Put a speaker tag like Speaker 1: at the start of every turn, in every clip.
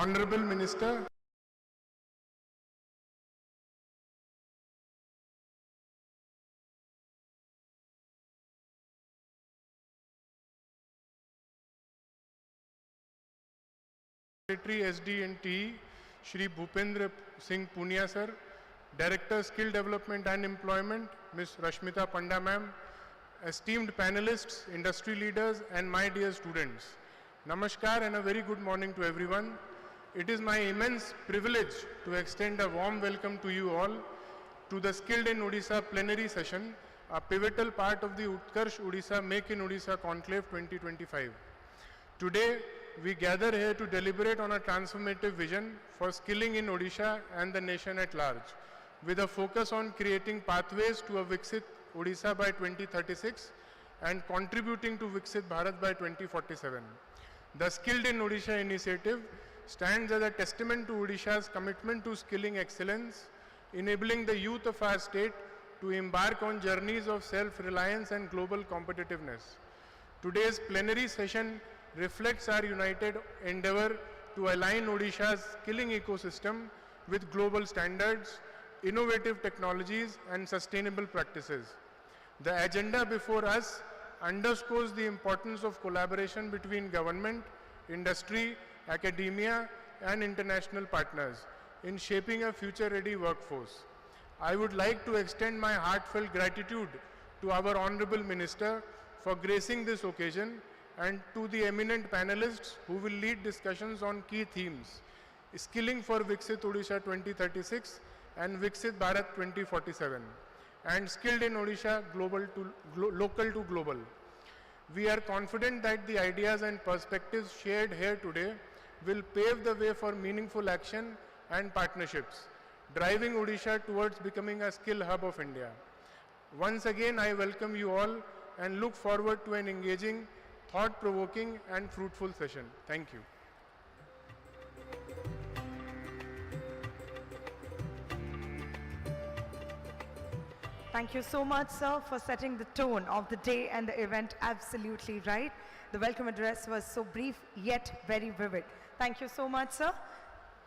Speaker 1: Honorable Minister, Secretary SD&T, Shri Bhupendra Singh Punia sir, Director Skill Development and Employment, Ms. Rashmita Panda ma'am, esteemed panelists, industry leaders and my dear students. Namaskar and a very good morning to everyone. It is my immense privilege to extend a warm welcome to you all to the Skilled in Odisha plenary session, a pivotal part of the Utkarsh Odisha Make in Odisha Conclave 2025. Today, we gather here to deliberate on a transformative vision for skilling in Odisha and the nation at large, with a focus on creating pathways to a Viksit Odisha by 2036 and contributing to Viksit Bharat by 2047. The Skilled in Odisha initiative stands as a testament to Odisha's commitment to skilling excellence, enabling the youth of our state to embark on journeys of self-reliance and global competitiveness. Today's plenary session reflects our united endeavor to align Odisha's skilling ecosystem with global standards, innovative technologies and sustainable practices. The agenda before us underscores the importance of collaboration between government, industry, academia and international partners in shaping a future-ready workforce. I would like to extend my heartfelt gratitude to our Honorable Minister for gracing this occasion and to the eminent panelists who will lead discussions on key themes, Skilling for Viksit Odisha 2036 and Viksit Bharat 2047, and Skilled in Odisha Local to Global. We are confident that the ideas and perspectives shared here today will pave the way for meaningful action and partnerships, driving Odisha towards becoming a skill hub of India. Once again, I welcome you all and look forward to an engaging, thought-provoking and fruitful session. Thank you.
Speaker 2: Thank you so much, sir, for setting the tone of the day and the event absolutely right. The welcome address was so brief yet very vivid. Thank you so much, sir.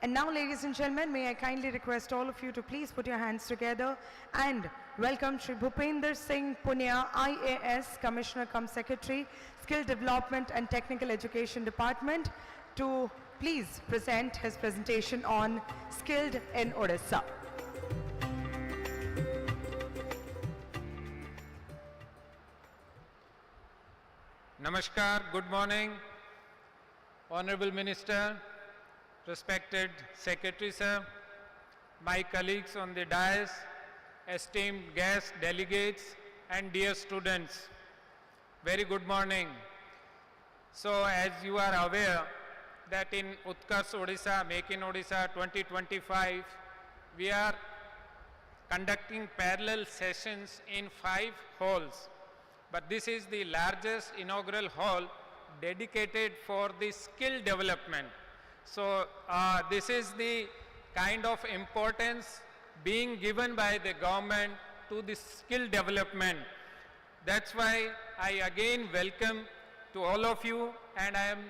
Speaker 2: And now, ladies and gentlemen, may I kindly request all of you to please put your hands together and welcome Shri Bhupender Singh Punia, IAS, Commissioner cum Secretary, Skill Development and Technical Education Department, to please present his presentation on Skilled in Odisha.
Speaker 3: Namaskar, good morning, Honorable Minister, respected Secretary Sir, my colleagues on the dais, esteemed guests, delegates and dear students, very good morning. So as you are aware that in Utkarsh Odisha, Make in Odisha 2025, we are conducting parallel sessions in 5 halls. But this is the largest inaugural hall dedicated for the skill development. So this is the kind of importance being given by the government to the skill development. That's why I again welcome to all of you, and I am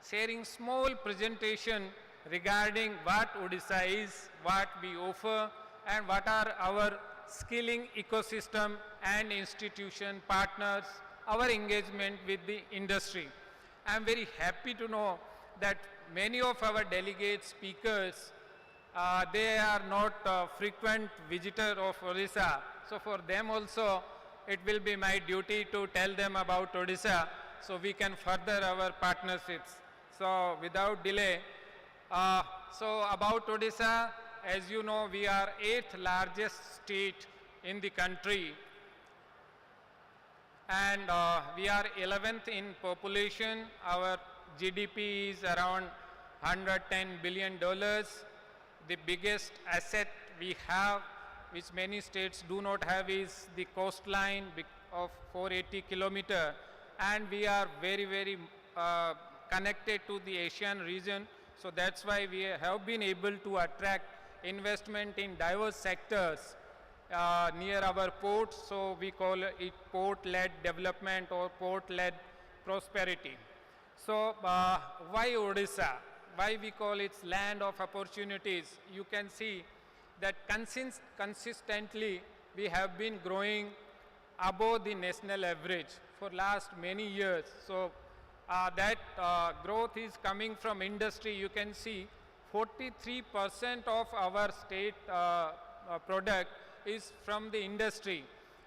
Speaker 3: sharing small presentation regarding what Odisha is, what we offer and what are our skilling ecosystem and institution partners, our engagement with the industry. I am very happy to know that many of our delegate speakers, they are not frequent visitor of Odisha. So for them also, it will be my duty to tell them about Odisha so we can further our partnerships. So without delay, so about Odisha, as you know, we are 8th largest state in the country, and we are 11th in population. Our GDP is around $110 billion. The biggest asset we have, which many states do not have, is the coastline of 480 kilometers, and we are very, very connected to the Asian region. So that's why we have been able to attract investment in diverse sectors near our ports. So we call it port-led development or port-led prosperity. So why Odisha? why we call it land of opportunities. You can see that consistently we have been growing above the national average for last many years. So that growth is coming from industry. You can see 43% of our state product is from the industry.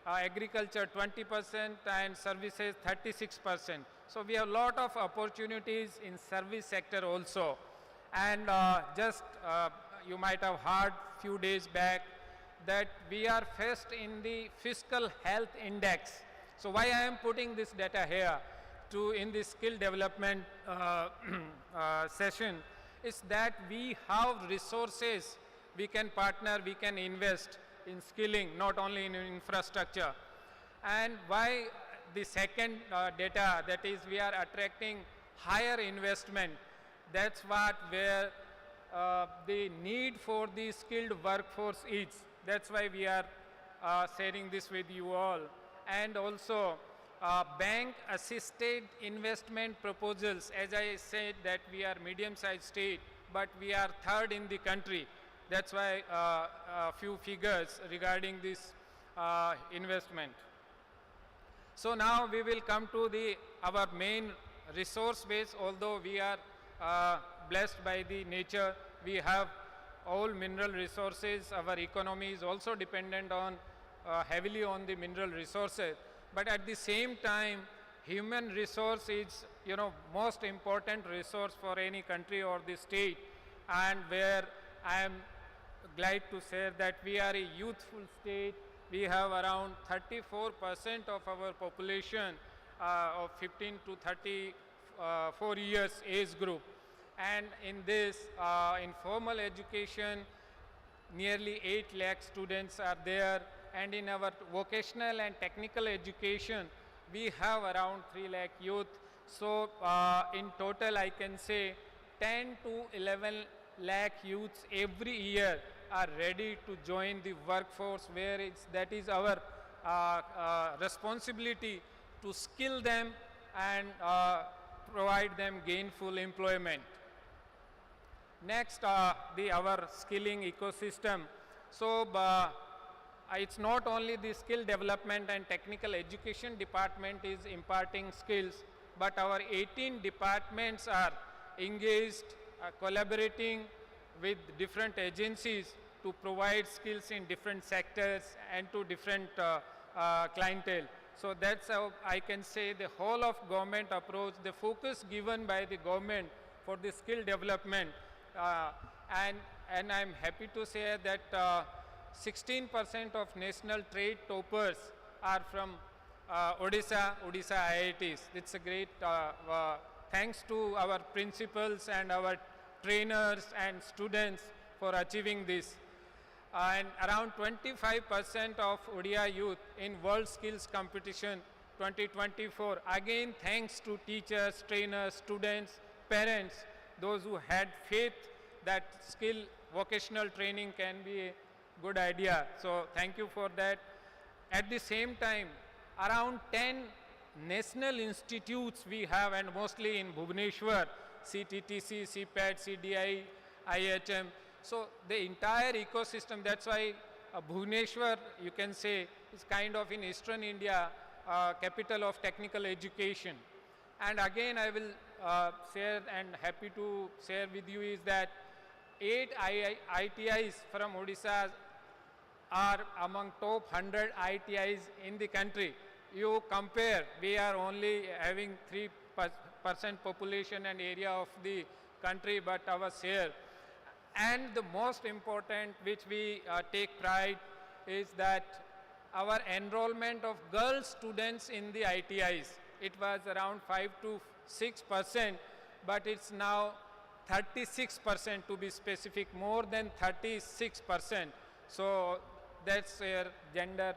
Speaker 3: Agriculture 20% and services 36%. So we have a lot of opportunities in service sector also. And you might have heard few days back that we are first in the fiscal health index. So why I am putting this data here in the skill development session is that we have resources, we can partner, we can invest in skilling, not only in infrastructure. And why the second data, that is we are attracting higher investment. That's where the need for the skilled workforce is. That's why we are sharing this with you all. And also bank assisted investment proposals. As I said that we are medium-sized state, but we are third in the country. That's why a few figures regarding this investment. So now we will come to our main resource base. Although we are blessed by the nature, we have all mineral resources. Our economy is also dependent on heavily on the mineral resources. But at the same time, human resource is most important resource for any country or the state, and where I am glad to say that we are a youthful state. We have around 34% of our population of 15 to 34 years age group. And in this, in formal education, nearly 8 lakh students are there. And in our vocational and technical education, we have around 3 lakh youth. So in total, I can say 10 to 11 lakh youths every year are ready to join the workforce, where that is our responsibility to skill them and provide them gainful employment. Next, our skilling ecosystem. So it's not only the skill development and technical education department is imparting skills, but our 18 departments are engaged, collaborating with different agencies to provide skills in different sectors and to different clientele. So that's how I can say the whole of government approach, the focus given by the government for the skill development. And I'm happy to say that 16% of national trade toppers are from Odisha IITs. It's a great thanks to our principals and our trainers and students for achieving this. And around 25% of Odia youth in World Skills Competition 2024, again thanks to teachers, trainers, students, parents, those who had faith that skill vocational training can be a good idea. So thank you for that. At the same time, around 10 national institutes we have, and mostly in Bhubaneswar, CTTC, CPAT, CDI, IHM. So the entire ecosystem, that's why Bhubaneswar, you can say, is kind of in Eastern India, capital of technical education. And again, I will share and happy to share with you is that 8 ITIs from Odisha are among top 100 ITIs in the country. You compare, we are only having 3% population and area of the country, but our share. And the most important, which we take pride, is that our enrollment of girl students in the ITIs. It was around 5 to 6%, but it's now 36% to be specific, more than 36%. So that's gender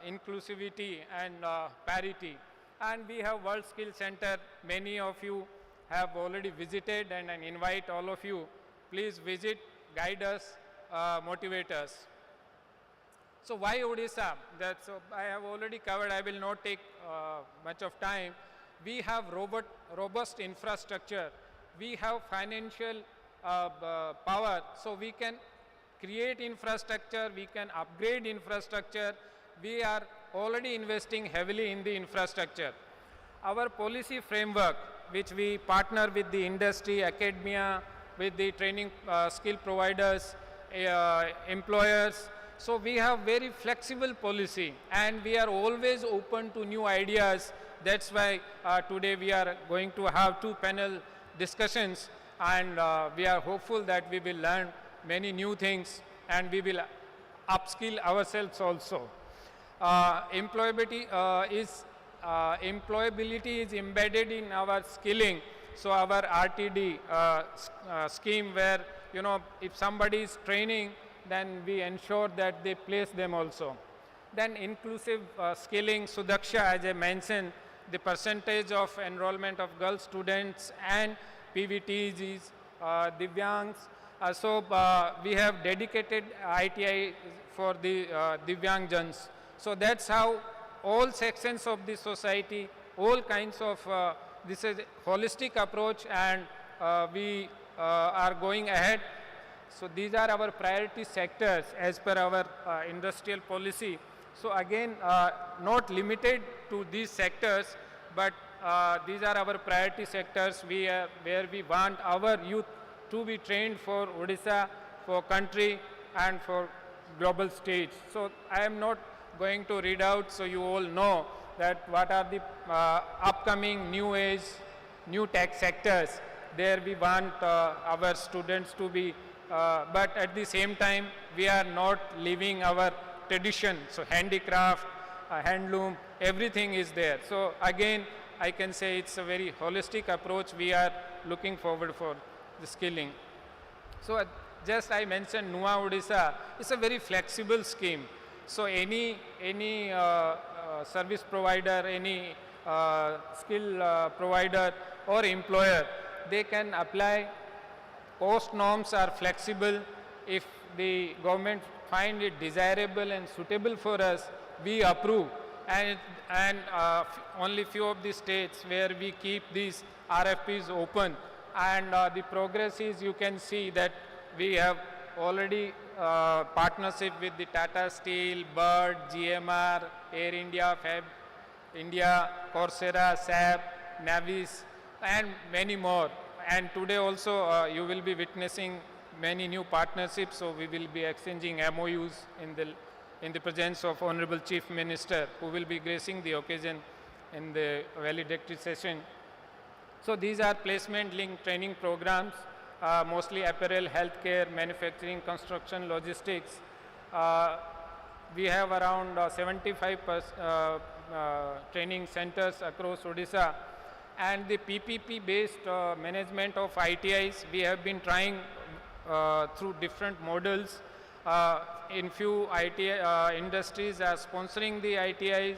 Speaker 3: inclusivity and parity. And we have World Skill Center. Many of you have already visited, and I invite all of you, please visit, guide us, motivate us. So why Odisha? That's I have already covered. I will not take much of time. We have robust infrastructure. we have financial power, so we can create infrastructure, we can upgrade infrastructure. We are already investing heavily in the infrastructure. Our policy framework, which we partner with the industry, academia, with the training skill providers, employers. So we have very flexible policy and we are always open to new ideas. That's why today we are going to have 2 panel discussions, and we are hopeful that we will learn many new things and we will upskill ourselves also. Employability is embedded in our skilling. So our RTD scheme, where if somebody is training, then we ensure that they place them also. Then inclusive skilling, Sudaksha, as I mentioned, the percentage of enrollment of girl students and PVTs, Divyangs. So we have dedicated ITI for the Divyangjans. So that's how all sections of the society, all kinds of, this is a holistic approach, and we are going ahead. So these are our priority sectors as per our industrial policy. So again, not limited to these sectors, but these are our priority sectors where we want our youth to be trained for Odisha, for country, and for global stage. So I am not going to read out, so you all know that what are the upcoming new age, new tech sectors. There we want our students to be, but at the same time, we are not leaving our tradition. So handicraft, handloom, everything is there. So again, I can say it's a very holistic approach. We are looking forward for the skilling. So just I mentioned Nuwa Odisha. It's a very flexible scheme. So any service provider, any skill provider or employer, they can apply. Cost norms are flexible. If the government find it desirable and suitable for us, we approve. And only few of the states where we keep these RFPs open. And the progress is, you can see that we have already partnership with the Tata Steel, Bird, GMR, Air India, Fab India, Coursera, SAP, Navis, and many more. And today also you will be witnessing many new partnerships, so we will be exchanging MOUs in the presence of Honorable Chief Minister, who will be gracing the occasion in the valedictory session. So these are placement-linked training programs, mostly apparel, healthcare, manufacturing, construction, logistics. We have around 75 training centers across Odisha. And the PPP-based management of ITIs, we have been trying through different models. In few industries are sponsoring the ITIs,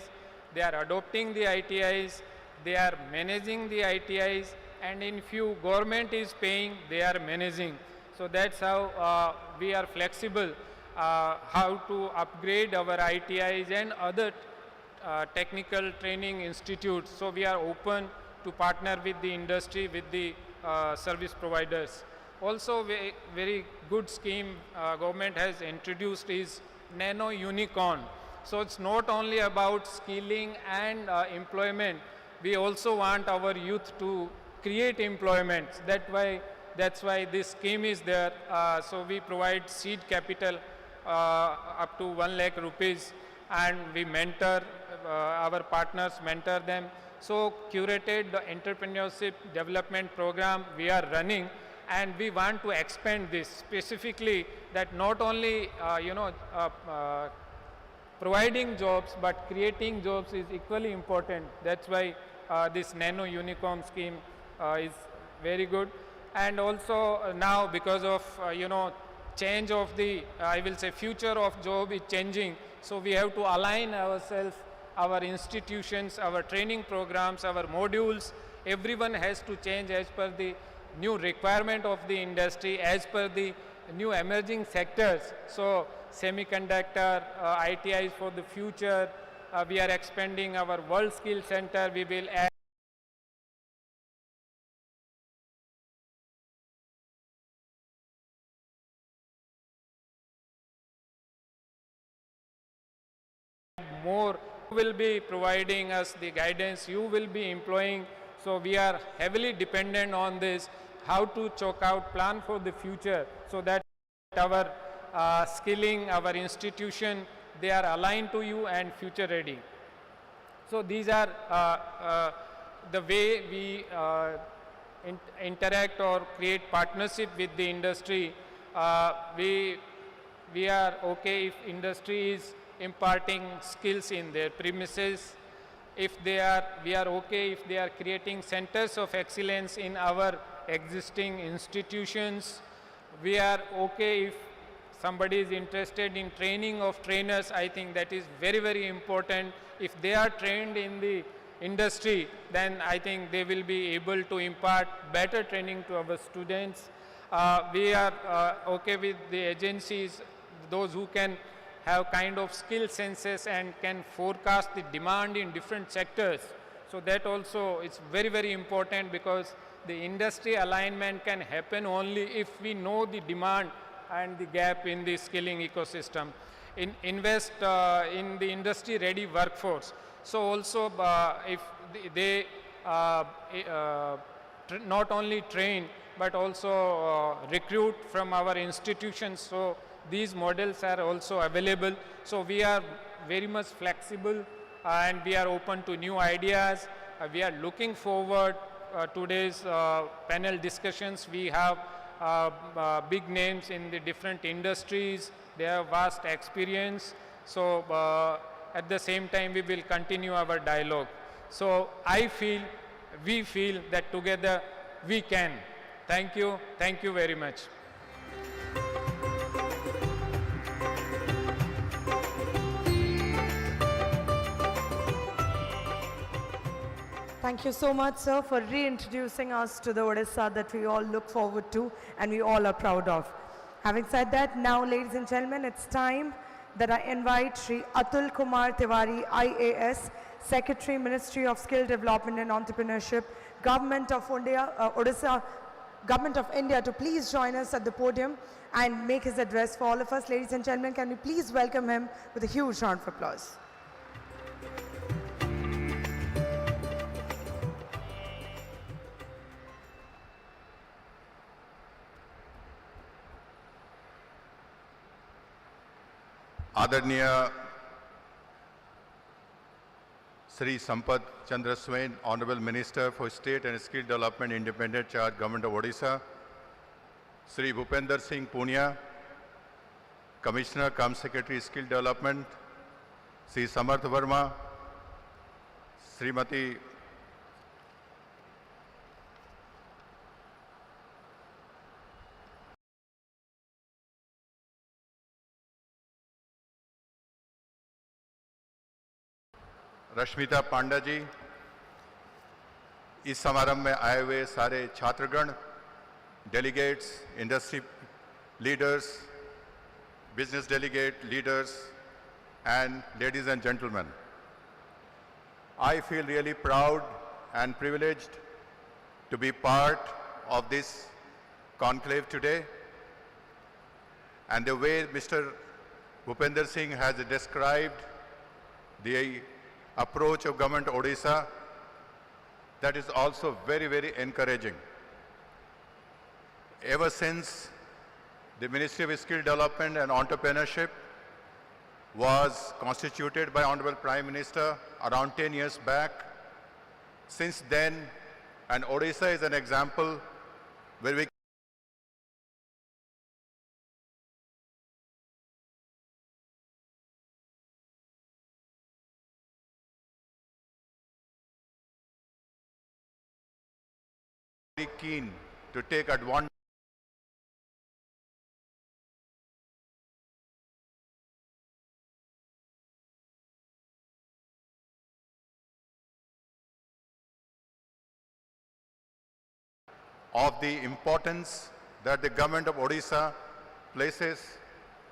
Speaker 3: they are adopting the ITIs, they are managing the ITIs, and in few government is paying, they are managing. So that's how we are flexible, how to upgrade our ITIs and other technical training institutes. So we are open to partner with the industry, with the service providers. Also, very good scheme government has introduced is Nano Unicorn. So it's not only about skilling and employment. We also want our youth to create employment. That's why this scheme is there. So we provide seed capital up to 1 lakh rupees, and we mentor, our partners mentor them. So curated entrepreneurship development program we are running, and we want to expand this specifically, that not only providing jobs, but creating jobs is equally important. That's why this Nano Unicorn scheme is very good. And also now, because of change of the, I will say, future of job is changing, so we have to align ourselves, our institutions, our training programs, our modules. Everyone has to change as per the new requirement of the industry, as per the new emerging sectors. So semiconductor, ITIs for the future, we are expanding our World Skill Center. We will add more. You will be providing us the guidance, you will be employing. So we are heavily dependent on this, how to chalk out, plan for the future, so that our skilling, our institution, they are aligned to you and future ready. So these are the way we interact or create partnership with the industry. We are okay if industry is imparting skills in their premises. We are okay if they are creating centers of excellence in our existing institutions. We are okay if somebody is interested in training of trainers. I think that is very, very important. If they are trained in the industry, then I think they will be able to impart better training to our students. We are okay with the agencies, those who can have kind of skill senses and can forecast the demand in different sectors. So that also is very, very important, because the industry alignment can happen only if we know the demand and the gap in the skilling ecosystem. Invest in the industry ready workforce. So also if they not only train but also recruit from our institutions. So these models are also available. So we are very much flexible and we are open to new ideas. We are looking forward today's panel discussions. We have big names in the different industries. They have vast experience. So at the same time, we will continue our dialogue. So we feel that together we can. Thank you very much.
Speaker 2: Thank you so much, sir, for reintroducing us to the Odisha that we all look forward to and we all are proud of. Having said that, now, ladies and gentlemen, it's time that I invite Shri Atul Kumar Tiwari, IAS, Secretary, Ministry of Skill Development and Entrepreneurship, Government of India, Odisha, Government of India, to please join us at the podium and make his address for all of us. Ladies and gentlemen, can we please welcome him with a huge round of applause.
Speaker 4: आदरणीय Sri Sampath Chandra Swain, Honorable Minister for State and Skill Development, Independent Charge, Government of Odisha, Sri Bhupender Singh Punia, Commissioner cum Secretary Skill Development, Sri Samarth Verma, Srimati Rashmita पांडा जी, इस समारंभ में आए हुए सारे छात्रगण, delegates, industry leaders, business delegate leaders, and ladies and gentlemen, I feel really proud and privileged to be part of this conclave today. And the way Mr. Bhupender Singh has described the approach of Government of Odisha, that is also very, very encouraging. Ever since the Ministry of Skill Development and Entrepreneurship was constituted by Honorable Prime Minister around 10 years back, since then, and Odisha is an example where we very keen to take advantage of the importance that the Government of Odisha places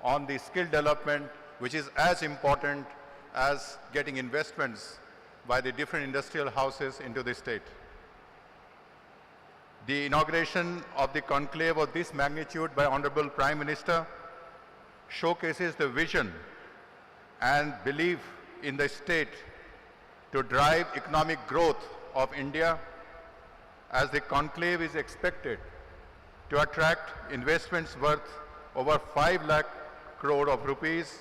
Speaker 4: on the skill development, which is as important as getting investments by the different industrial houses into the state. The inauguration of the conclave of this magnitude by Honorable Prime Minister showcases the vision and belief in the state to drive economic growth of India, as the conclave is expected to attract investments worth over 5 lakh crore of rupees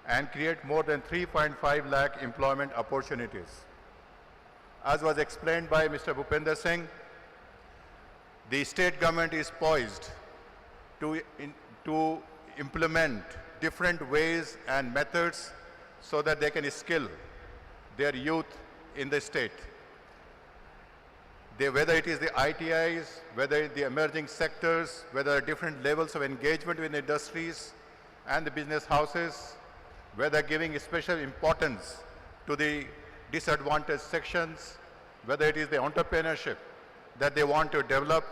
Speaker 4: and create more than 3.5 lakh employment opportunities. As was explained by Mr. Bhupender Singh, the state government is poised to implement different ways and methods so that they can skill their youth in the state. Whether it is the ITIs, whether the emerging sectors, whether different levels of engagement with industries and the business houses, whether giving special importance to the disadvantaged sections, whether it is the entrepreneurship that they want to develop.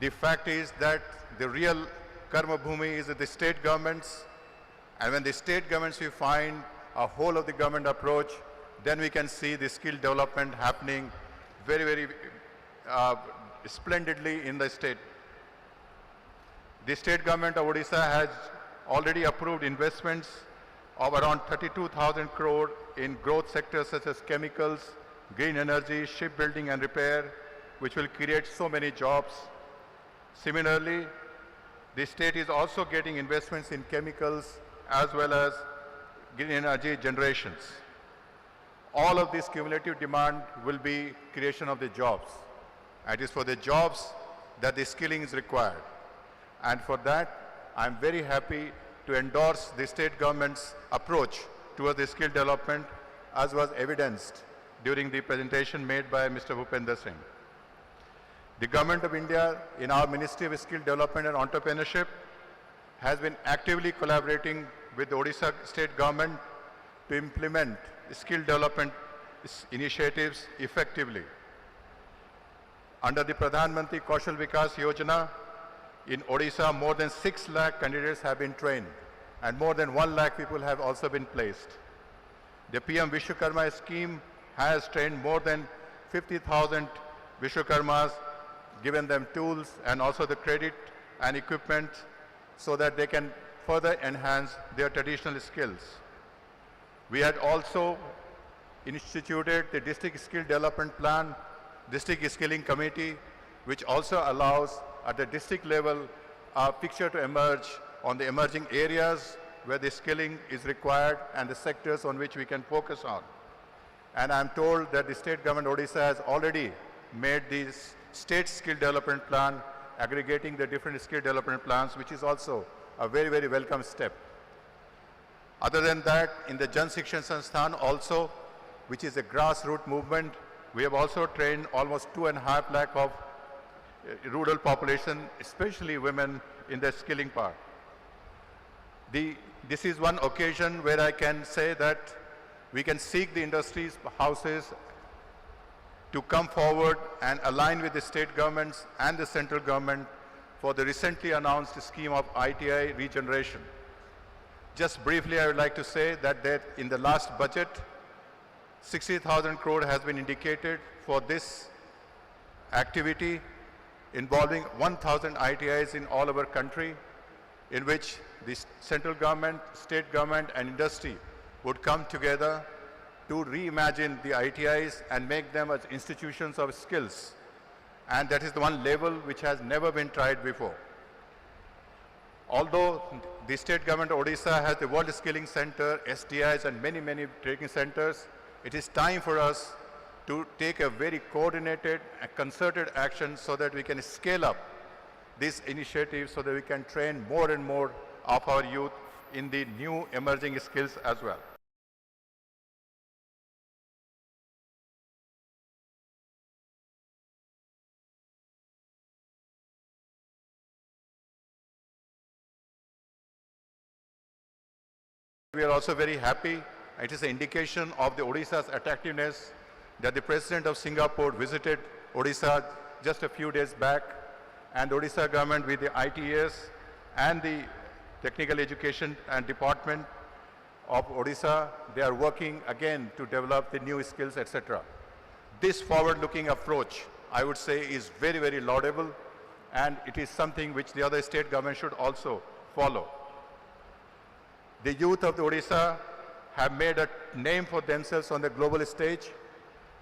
Speaker 4: The fact is that the real karma bhumi is the state governments, and when the state governments we find a whole of the government approach, then we can see the skill development happening very splendidly in the state. The state government of Odisha has already approved investments of around 32,000 crore in growth sectors such as chemicals, green energy, shipbuilding and repair, which will create so many jobs. Similarly, the state is also getting investments in chemicals as well as green energy generations. All of this cumulative demand will be creation of the jobs. It is for the jobs that the skilling is required. And for that, I'm very happy to endorse the state government's approach towards the skill development, as was evidenced during the presentation made by Mr. Bhupender Singh. The Government of India, in our Ministry of Skill Development and Entrepreneurship, has been actively collaborating with the Odisha state government to implement skill development initiatives effectively. Under the Pradhan Mantri Kaushal Vikas Yojana, in Odisha, more than 6 lakh candidates have been trained, and more than 1 lakh people have also been placed. The PM Vishwakarma scheme has trained more than 50,000 Vishwakarmas, given them tools and also the credit and equipment so that they can further enhance their traditional skills. We had also instituted the District Skill Development Plan, District Skilling Committee, which also allows at the district level a picture to emerge on the emerging areas where the skilling is required and the sectors on which we can focus on. And I'm told that the state government Odisha has already made this state skill development plan, aggregating the different skill development plans, which is also a very welcome step. Other than that, in the Jan Shikshan Sansthan also, which is a grassroots movement, we have also trained almost 2.5 lakh of rural population, especially women, in the skilling part. This is one occasion where I can say that we can seek the industries houses to come forward and align with the state governments and the central government for the recently announced scheme of ITI regeneration. Just briefly, I would like to say that in the last budget, 60,000 crore has been indicated for this activity involving 1,000 ITIs in all over country, in which the central government, state government and industry would come together to reimagine the ITIs and make them as institutions of skills. And that is the one level which has never been tried before. Although the state government of Odisha has the World Skilling Center, STIs and many training centers, it is time for us to take a very coordinated and concerted action so that we can scale up this initiative so that we can train more and more of our youth in the new emerging skills as well. We are also very happy. It is an indication of the Odisha's attractiveness that the President of Singapore visited Odisha just a few days back, and the Odisha government with the ITS and the Technical Education and Department of Odisha, they are working again to develop the new skills, etc. This forward-looking approach, I would say, is very laudable, and it is something which the other state governments should also follow. The youth of the Odisha have made a name for themselves on the global stage.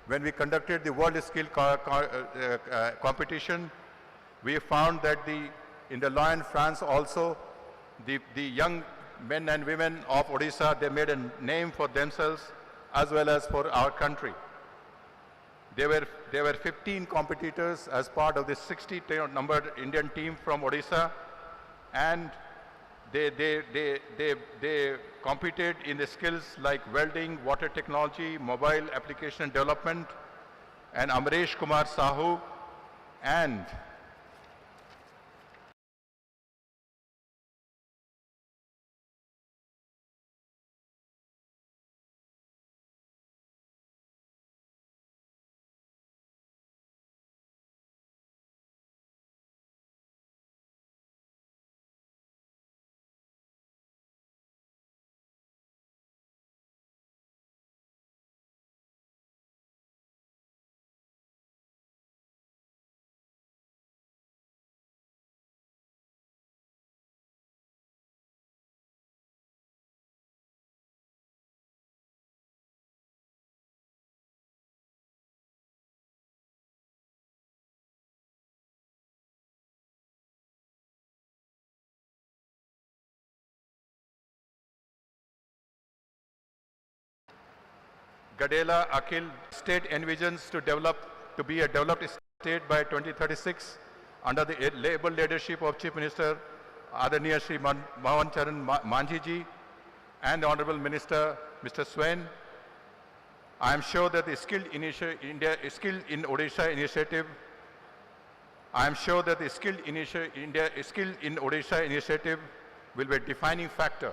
Speaker 4: When we conducted the World Skill Competition, we found that in the law in France also, the young men and women of Odisha, they made a name for themselves as well as for our country. There were 15 competitors as part of the 60-numbered Indian team from Odisha, and they competed in the skills like welding, water technology, mobile application development, and Amresh Kumar Sahu and Gadela Akhil. State envisions to be a developed state by 2036 under the able leadership of Chief Minister Adaniya Shri Mohan Charan Manjhi ji and the Honorable Minister Mr. Swain. I am sure that the Skilled in Odisha initiative will be a defining factor,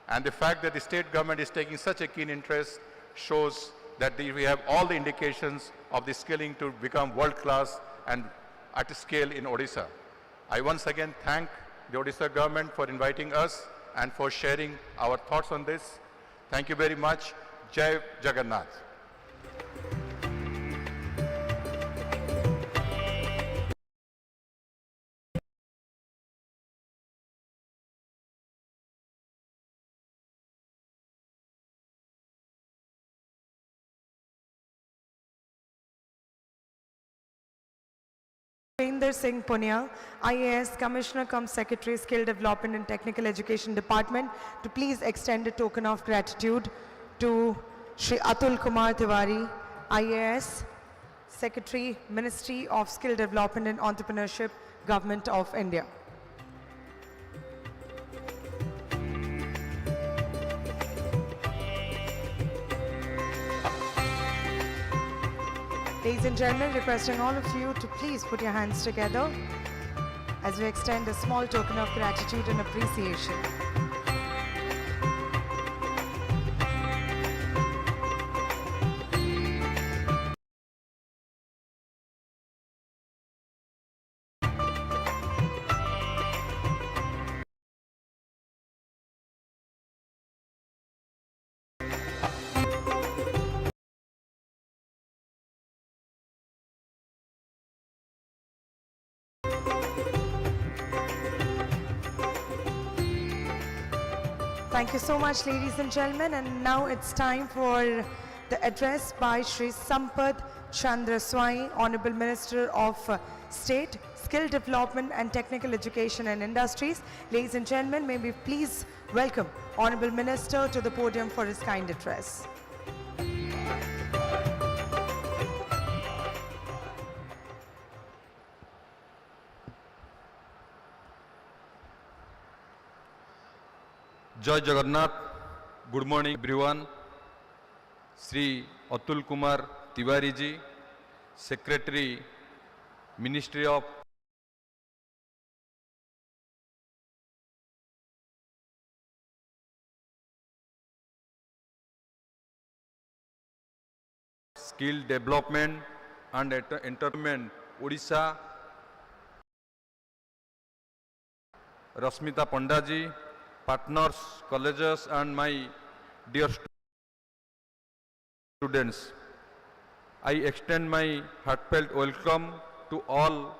Speaker 4: and the fact that the state government is taking such a keen interest shows that we have all the indications of the skilling to become world-class and at scale in Odisha. I once again thank the Odisha government for inviting us and for sharing our thoughts on this. Thank you very much. Jai Jagannath.
Speaker 2: Bhupinder Singh Punia, IAS Commissioner cum Secretary, Skill Development and Technical Education Department, to please extend a token of gratitude to Shri Atul Kumar Tiwari, IAS Secretary, Ministry of Skill Development and Entrepreneurship, Government of India. Ladies and gentlemen, requesting all of you to please put your hands together as we extend a small token of gratitude and appreciation. Thank you so much, ladies and gentlemen. And now it's time for the address by Shri Sampath Chandra Swai, Honorable Minister of State, Skill Development and Technical Education and Industries. Ladies and gentlemen, may we please welcome Honorable Minister to the podium for his kind address.
Speaker 5: Jai Jagannath. Good morning everyone. Sri Atul Kumar Tiwari ji, Secretary, Ministry of Skill Development and Entertainment, Odisha, Rashmita Pandaji, partners, colleges and my dear students. I extend my heartfelt welcome to all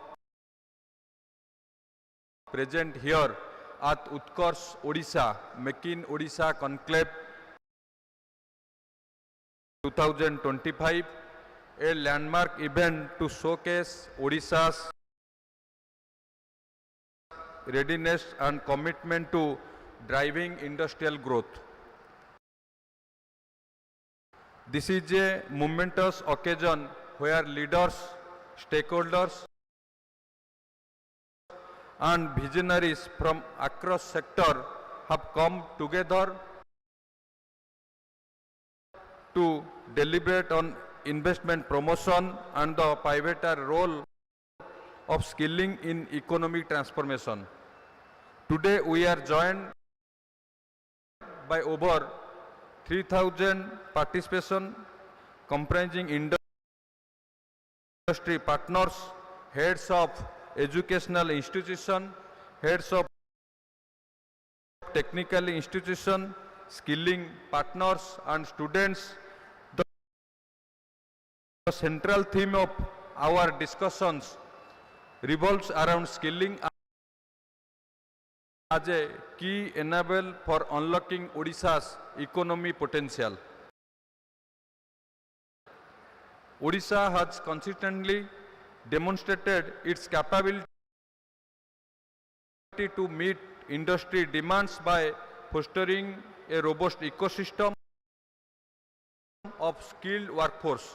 Speaker 5: present here at Utkarsh Odisha, Make in Odisha Conclave 2025, a landmark event to showcase Odisha's readiness and commitment to driving industrial growth. This is a momentous occasion where leaders, stakeholders, and visionaries from across sector have come together to deliberate on investment promotion and the pivotal role of skilling in economic transformation. Today we are joined by over 3,000 participation comprising industry partners, heads of educational institution, heads of technical institution, skilling partners and students. The central theme of our discussions revolves around skilling as a key enabler for unlocking Odisha's economic potential. Odisha has consistently demonstrated its capability to meet industry demands by fostering a robust ecosystem of skilled workforce.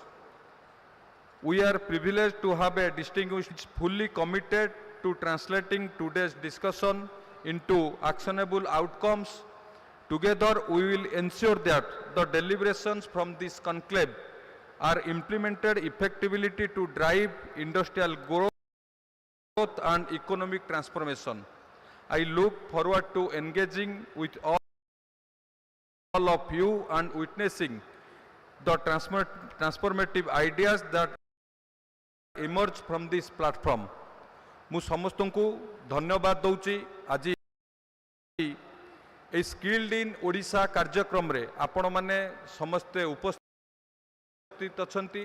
Speaker 5: We are privileged to have a distinguished fully committed to translating today's discussion into actionable outcomes. Together we will ensure that the deliberations from this conclave are implemented effectively to drive industrial growth and economic transformation. I look forward to engaging with all of you and witnessing the transformative ideas that emerge from this platform. मु समस्त को धन्यवाद दौची आज ए skilled in Odisha कार्यक्रम रे आपण माने समस्ते उपस्थित अछंती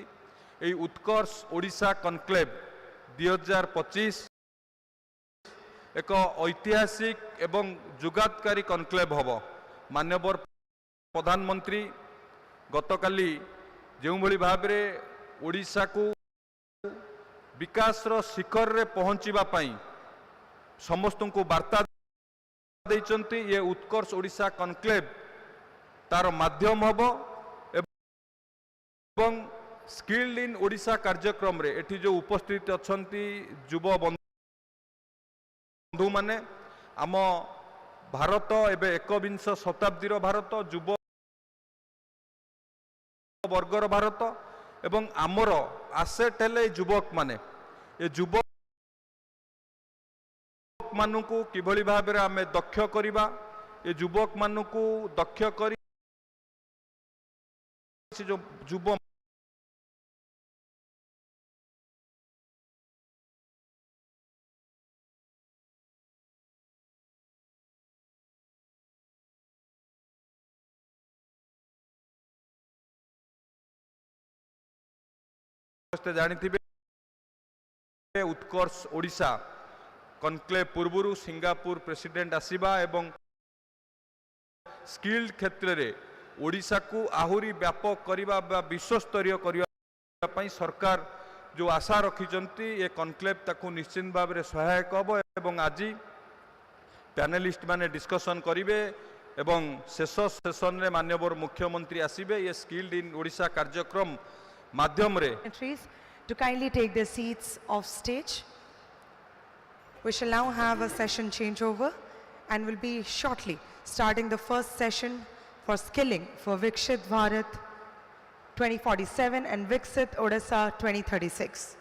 Speaker 5: ए उत्कर्ष ओडिशा कॉन्क्लेव 2025 एक ऐतिहासिक एवं जुगातकारी कॉन्क्लेव हबो। माननीय प्रधानमंत्री गतकाली जो भली भाव रे ओडिशा को विकास रो शिखर रे पहुंचीबा पई समस्त को वार्ता देइचंती। ये उत्कर्ष ओडिशा कॉन्क्लेव तार माध्यम हबो एवं स्किल्ड इन ओडिशा कार्यक्रम रे एठी जो उपस्थित अछंती युवा बंधु माने आम भारत एबे 21 शताब्दी रो भारत युवा वर्गर भारत एवं आमर आसेट हेले युवक माने ये युवक मानू किभली भाव में आम दक्ष करिबा ये युवक मानू दक्ष करी जो युव जानी उत्कर्ष ओडिशा कॉन्क्लेव पूर्व सिंगापुर प्रेसिडेंट आसीबा एवं स्किल्ड क्षेत्र रे ओडिशा को आहुरी व्यापक करिबा बा विश्वस्तरीय करिबा पई सरकार जो आशा रखिचंती ये कॉन्क्लेव ताकू निश्चित भाव में सहायक हबो एवं आज पैनलिस्ट माने डिस्कशन करिवे एवं शेष सेशन रे माननीय मुख्यमंत्री आसीबे। ये स्किल्ड इन ओडिशा कार्यक्रम माध्यम रे
Speaker 2: to kindly take their seats off stage. We shall now have a session changeover and will be shortly starting the first session for skilling for Vikshit Bharat 2047 and Viksit Odisha 2036.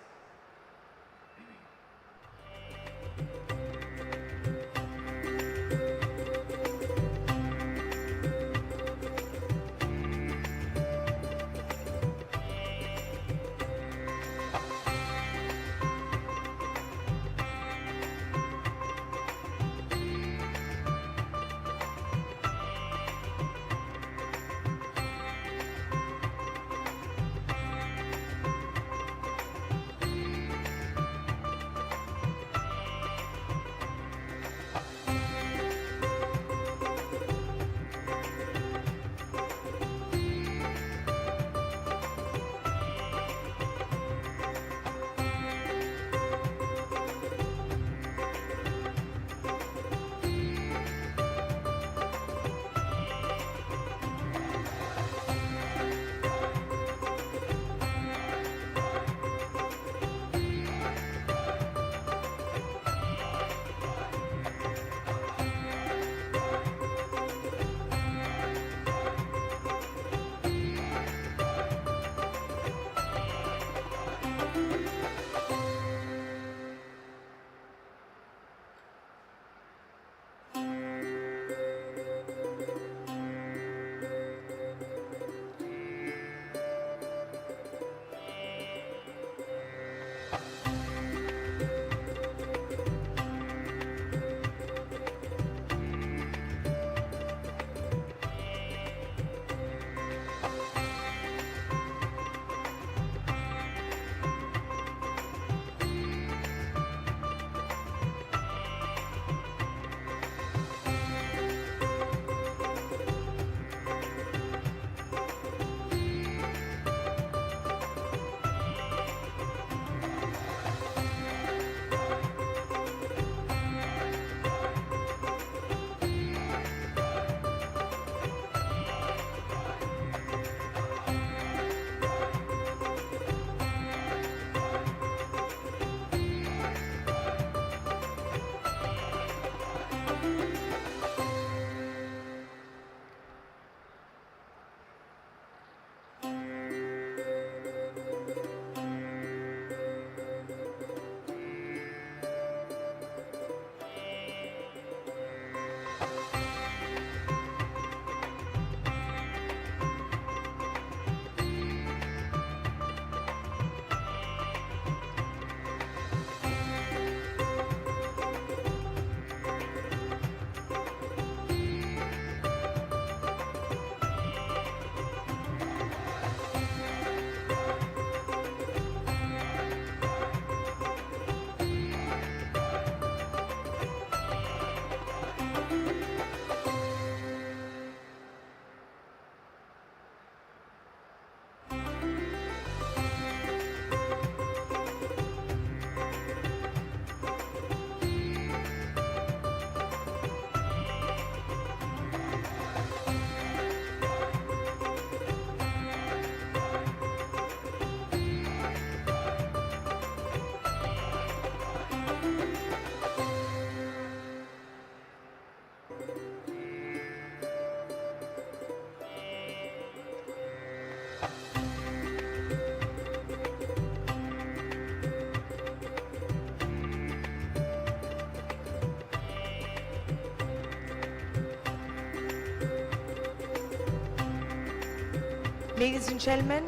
Speaker 2: Ladies and gentlemen,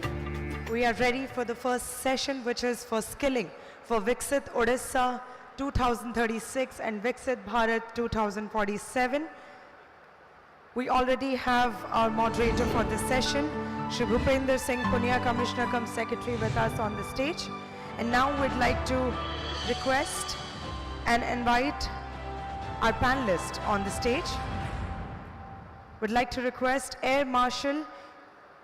Speaker 2: we are ready for the first session, which is for skilling for Viksit Odisha 2036 and Viksit Bharat 2047. We already have our moderator for this session, Shri Bhupender Singh Punia, Commissioner cum Secretary, with us on the stage. And now we'd like to request and invite our panelists on the stage. Would like to request Air Marshal,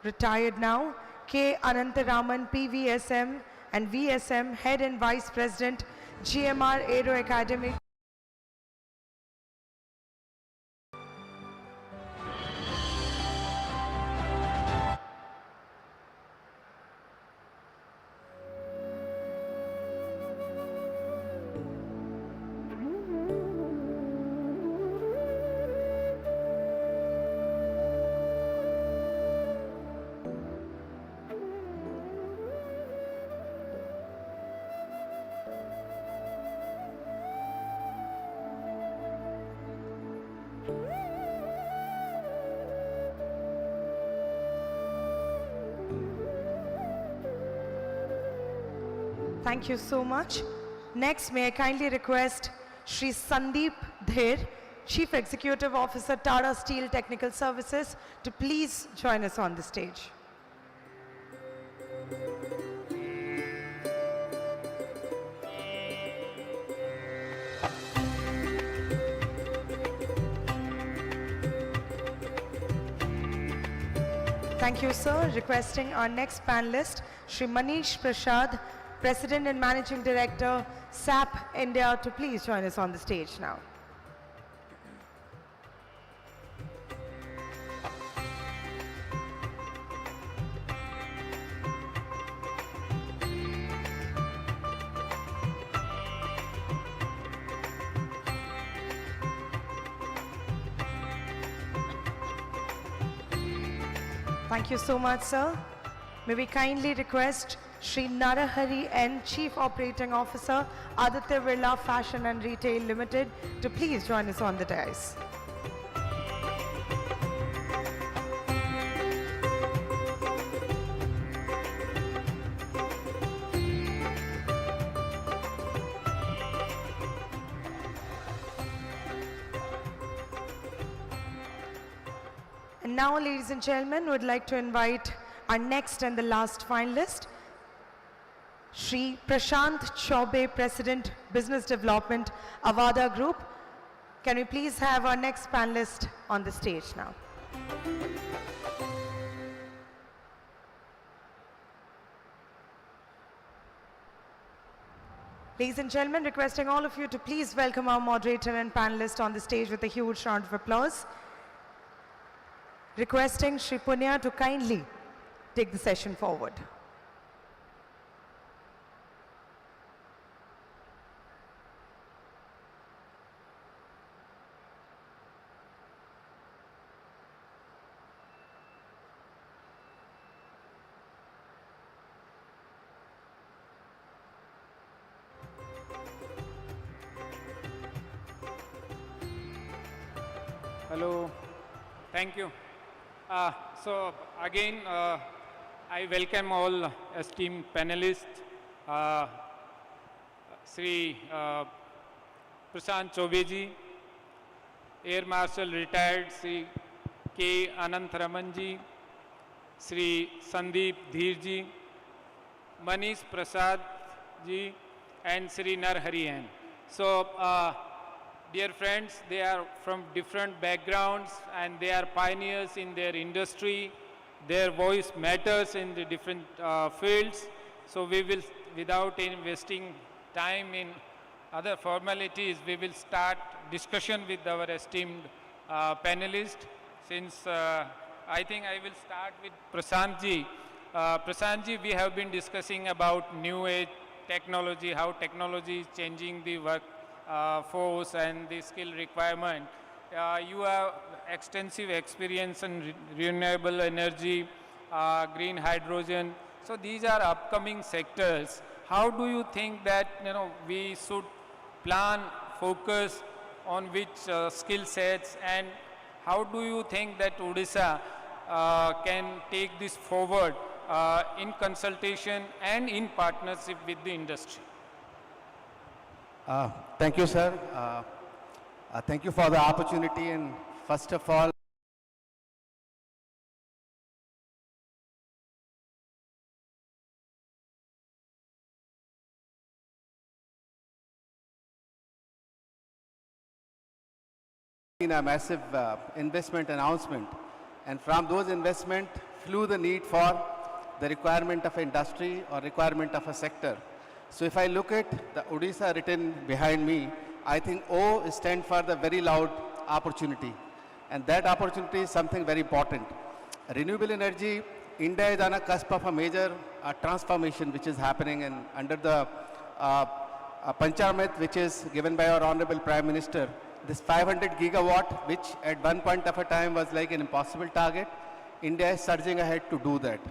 Speaker 2: retired now, K. Anantaraman, PVSM and VSM, Head and Vice President, GMR Aero Academy. Thank you so much. Next, may I kindly request Shri Sandeep Dher, Chief Executive Officer, Tata Steel Technical Services, to please join us on the stage. Thank you, sir. Requesting our next panelist, Shri Manish Prasad, President and Managing Director, SAP India, to please join us on the stage now. Thank you so much, sir. May we kindly request Shri Narahari N, Chief Operating Officer, Aditya Birla Fashion and Retail Limited, to please join us on the dais. And now, ladies and gentlemen, would like to invite our next and the last finalist, Shri Prashant Chaube, President, Business Development, Avada Group. Can we please have our next panelist on the stage now? Ladies and gentlemen, requesting all of you to please welcome our moderator and panelist on the stage with a huge round of applause. Requesting Shri Punya to kindly take the session forward.
Speaker 3: Hello, thank you. So again, I welcome all esteemed panelists, Sri Prashant Chaube ji, Air Marshal retired Sri K. Anantharaman ji, Sri Sandeep Dher ji, Manish Prasad ji, and Sri Narahari N. So, dear friends, they are from different backgrounds and they are pioneers in their industry. Their voice matters in the different fields. So we will, without investing time in other formalities, we will start discussion with our esteemed panelists. Since I think I will start with Prashant ji. Prashant ji, we have been discussing about new age technology, how technology is changing the work force and the skill requirement. You have extensive experience in renewable energy, green hydrogen. So these are upcoming sectors. How do you think that we should plan, focus on which skill sets, and how do you think that Odisha can take this forward in consultation and in partnership with the industry.
Speaker 6: Thank you, sir. Thank you for the opportunity. And first of all, a massive investment announcement, and from those investment flew the need for the requirement of industry or requirement of a sector. So if I look at the Odisha written behind me, I think O stands for the very loud opportunity, and that opportunity is something very important. Renewable energy, India is on a cusp of a major transformation which is happening, and under the Panchamrit which is given by our Honorable Prime Minister, this 500 gigawatt, which at one point of a time was like an impossible target, India is surging ahead to do that.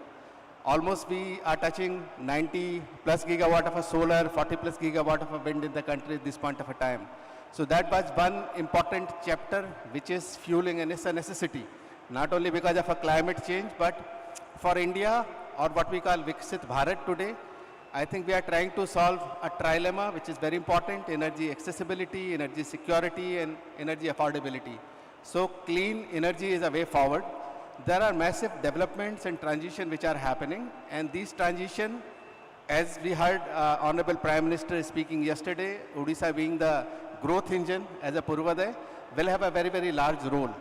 Speaker 6: Almost we are touching 90 plus gigawatt of a solar, 40 plus gigawatt of a wind in the country at this point of a time. So that was one important chapter which is fueling, and it's a necessity, not only because of a climate change, but for India, or what we call Viksit Bharat today. I think we are trying to solve a trilemma which is very important: energy accessibility, energy security, and energy affordability. So clean energy is a way forward. There are massive developments and transition which are happening, and these transition, as we heard Honorable Prime Minister speaking yesterday, Odisha being the growth engine as a Purvaday, will have a very, very large role.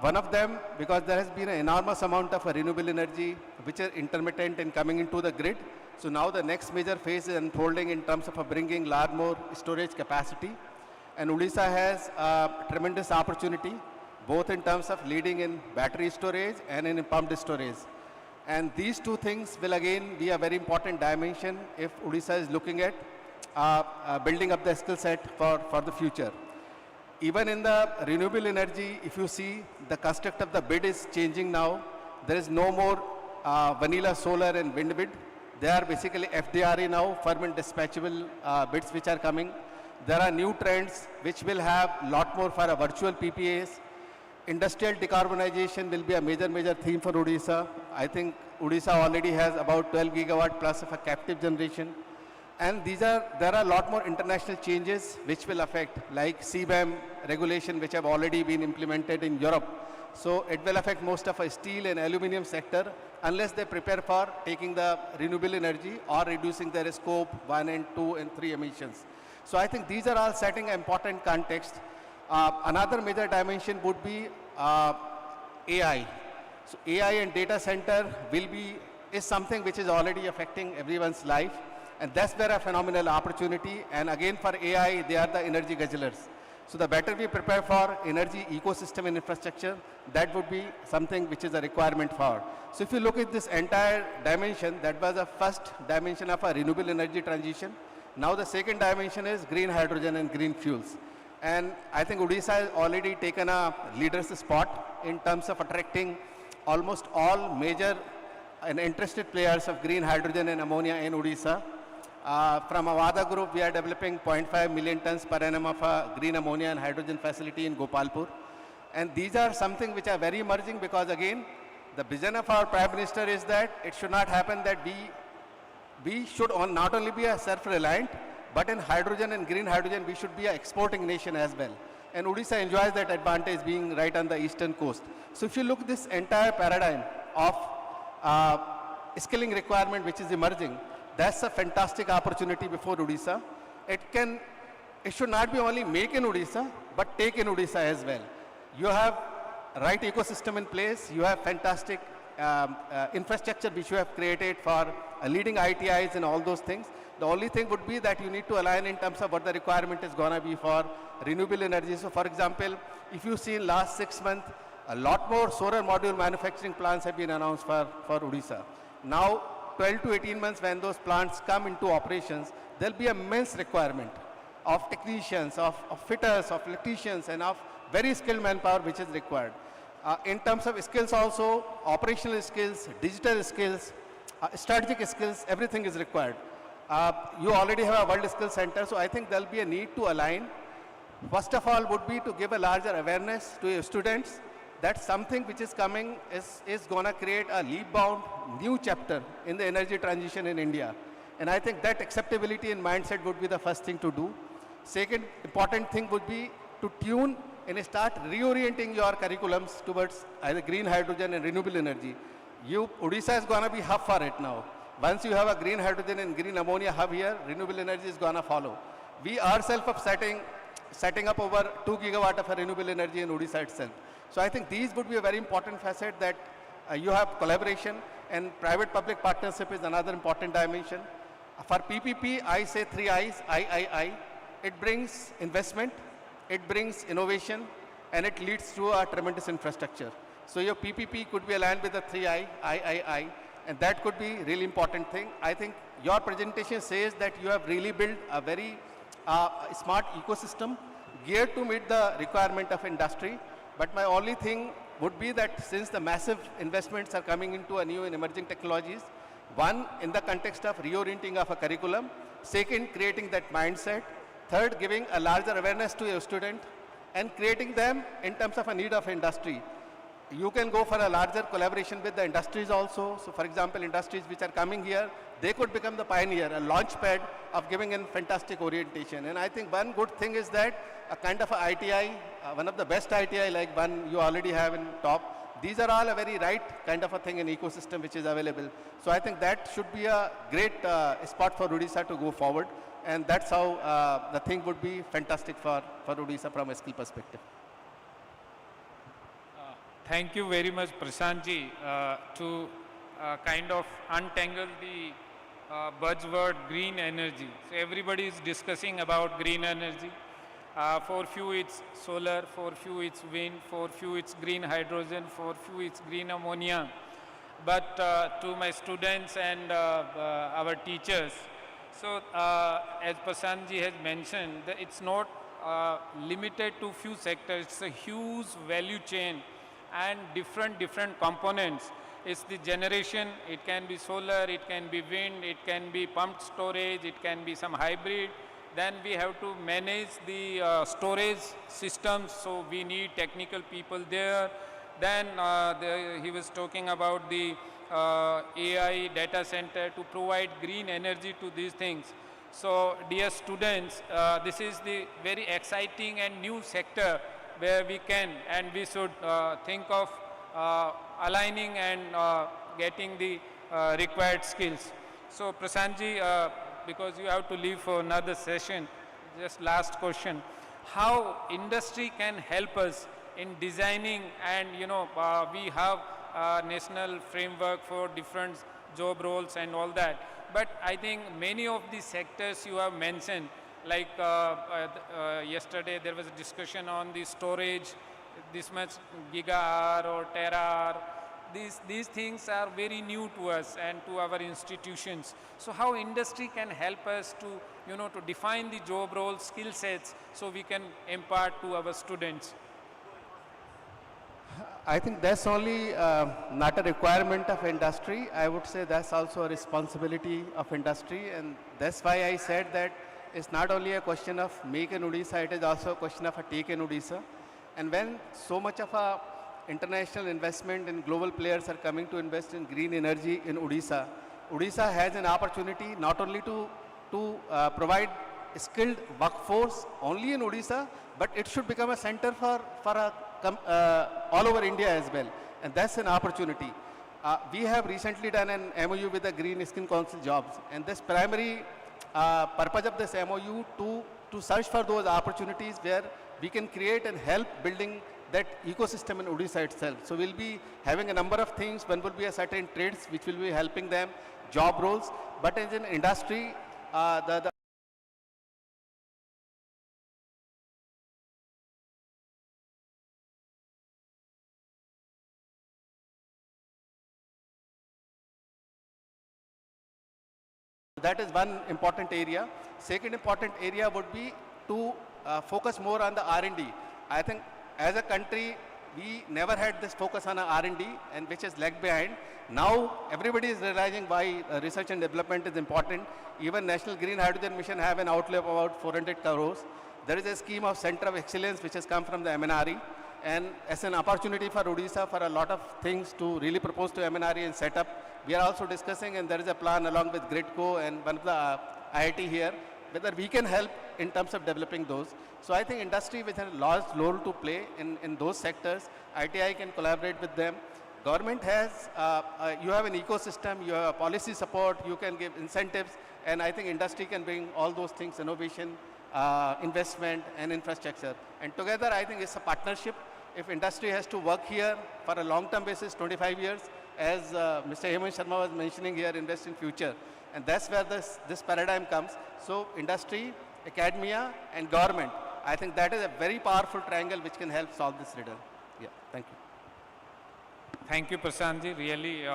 Speaker 6: One of them, because there has been an enormous amount of renewable energy which are intermittent and coming into the grid. So now the next major phase is unfolding in terms of bringing large more storage capacity. And Odisha has a tremendous opportunity, both in terms of leading in battery storage and in pumped storage. And these two things will again be a very important dimension if Odisha is looking at building up the skill set for the future. Even in the renewable energy, if you see, the construct of the bid is changing now. There is no more vanilla solar and wind bid. They are basically FDRE now, firm and dispatchable bids which are coming. There are new trends which will have a lot more for a virtual PPAs. Industrial decarbonization will be a major theme for Odisha. I think Odisha already has about 12 gigawatt plus of a captive generation. And there are a lot more international changes which will affect, like CBAM regulation, which have already been implemented in Europe. So it will affect most of a steel and aluminum sector unless they prepare for taking the renewable energy or reducing their scope 1 and 2 and 3 emissions. So I think these are all setting an important context. Another major dimension would be AI. So AI and data center is something which is already affecting everyone's life. And that's where a phenomenal opportunity. And again, for AI, they are the energy guzzlers. So the better we prepare for energy ecosystem and infrastructure, that would be something which is a requirement for. So if you look at this entire dimension, that was the first dimension of a renewable energy transition. Now the second dimension is green hydrogen and green fuels. And I think Odisha has already taken a leader's spot in terms of attracting almost all major and interested players of green hydrogen and ammonia in Odisha. From Avada Group, we are developing 0.5 million tons per annum of green ammonia and hydrogen facility in Gopalpur. And these are something which are very emerging because, again, the vision of our Prime Minister is that it should not happen that we should not only be a self-reliant, but in hydrogen and green hydrogen, we should be an exporting nation as well. And Odisha enjoys that advantage being right on the eastern coast. So if you look at this entire paradigm of skilling requirement which is emerging, that's a fantastic opportunity before Odisha. It should not be only make in Odisha, but take in Odisha as well. You have right ecosystem in place. You have fantastic infrastructure which you have created for leading ITIs and all those things. The only thing would be that you need to align in terms of what the requirement is going to be for renewable energy. So for example, if you see in last 6 months, a lot more solar module manufacturing plants have been announced for Odisha. Now, 12 to 18 months when those plants come into operations, there'll be immense requirement of technicians, of fitters, of electricians, and of very skilled manpower which is required. In terms of skills also, operational skills, digital skills, strategic skills, everything is required. You already have a World Skill Center, so I think there'll be a need to align. First of all would be to give a larger awareness to your students that's something which is coming, is going to create a leap-bound new chapter in the energy transition in India. And I think that acceptability and mindset would be the first thing to do. Second important thing would be to tune and start reorienting your curriculums towards either green hydrogen and renewable energy. Odisha is going to be hub for it now. Once you have a green hydrogen and green ammonia hub here, renewable energy is going to follow. We ourselves are setting up over 2 gigawatt of renewable energy in Odisha itself. So I think these would be a very important facet, that you have collaboration, and private-public partnership is another important dimension. For PPP, I say 3 I's, I. It brings investment, it brings innovation, and it leads to a tremendous infrastructure. So your PPP could be aligned with the 3 I, and that could be really important thing. I think your presentation says that you have really built a very smart ecosystem geared to meet the requirement of industry. But my only thing would be that since the massive investments are coming into a new and emerging technologies, one, in the context of reorienting of a curriculum, second, creating that mindset, third, giving a larger awareness to your student, and creating them in terms of a need of industry. You can go for a larger collaboration with the industries also. So for example, industries which are coming here, they could become the pioneer, a launch pad of giving a fantastic orientation. And I think one good thing is that a kind of a ITI, one of the best ITI like one you already have in top, these are all a very right kind of a thing in ecosystem which is available. So I think that should be a great spot for Odisha to go forward. And that's how the thing would be fantastic for Odisha from a skill perspective.
Speaker 3: Thank you very much, Prashantji, to kind of untangle the buzzword green energy. So everybody is discussing about green energy. For few it's solar, for few it's wind, for few it's green hydrogen, for few it's green ammonia. But to my students and our teachers, so as Prashantji has mentioned, it's not limited to few sectors. It's a huge value chain and different components. It's the generation, it can be solar, it can be wind, it can be pumped storage, it can be some hybrid. Then we have to manage the storage systems, so we need technical people there. Then he was talking about the AI data center to provide green energy to these things. So dear students, this is the very exciting and new sector where we can and we should think of aligning and getting the required skills. So Prashantji, because you have to leave for another session, just last question. How industry can help us in designing, and we have a national framework for different job roles and all that. But I think many of the sectors you have mentioned, like yesterday there was a discussion on the storage, this much giga-hour or tera-hour. These things are very new to us and to our institutions. So how industry can help us to, to define the job roles, skill sets, so we can impart to our students?
Speaker 6: I think that's only not a requirement of industry. I would say that's also a responsibility of industry, and that's why I said that it's not only a question of make in Odisha, it is also a question of a take in Odisha. And when so much of a international investment and global players are coming to invest in green energy in Odisha, Odisha has an opportunity not only to provide skilled workforce only in Odisha, but it should become a center for all over India as well. And that's an opportunity. We have recently done an MOU with the Green Skin Council Jobs, and this primary purpose of this MOU to search for those opportunities where we can create and help building that ecosystem in Odisha itself. So we'll be having a number of things. One will be a certain trades which will be helping them, job roles, but as an industry, that is one important area. Second important area would be to focus more on the R&D. I think as a country, we never had this focus on R&D, and which is lagged behind. Now everybody is realizing why research and development is important. Even National Green Hydrogen Mission have an outlay of about 400 crores. There is a scheme of Center of Excellence which has come from the MNRE, and as an opportunity for Odisha for a lot of things to really propose to MNRE and set up. We are also discussing, and there is a plan along with GridCo and one of the IIT here, whether we can help in terms of developing those. So I think industry with a large role to play in those sectors, ITI can collaborate with them. Government has, you have an ecosystem, you have policy support, you can give incentives, and I think industry can bring all those things, innovation, investment and infrastructure. And together I think it's a partnership. If industry has to work here for a long-term basis, 25 years, as Mr. Hemant Sharma was mentioning here, invest in future. And that's where this paradigm comes. So industry, academia and government, I think that is a very powerful triangle which can help solve this riddle. Yeah, thank you.
Speaker 3: Thank you, Prashantji, really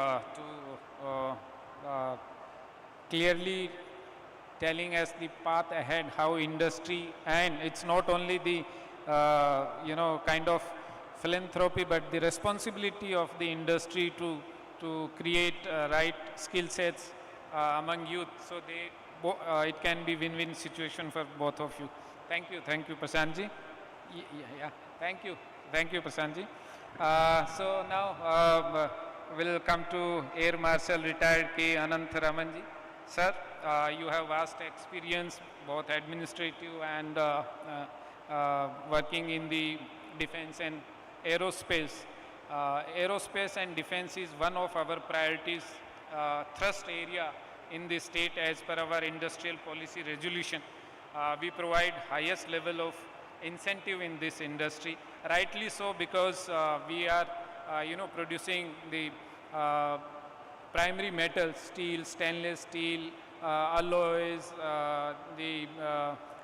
Speaker 3: clearly telling us the path ahead, how industry, and it's not only the kind of philanthropy, but the responsibility of the industry to create right skill sets among youth, so it can be win-win situation for both of you. Thank you, Prashantji. Yeah, thank you, Prashantji. So now we'll come to Air Marshal retired K. Ananth Ramanji. Sir, you have vast experience, both administrative and working in the defense and aerospace. Aerospace and defense is one of our priorities, thrust area in the state as per our industrial policy resolution. We provide highest level of incentive in this industry, rightly so, because we are producing the primary metals, steel, stainless steel, alloys, the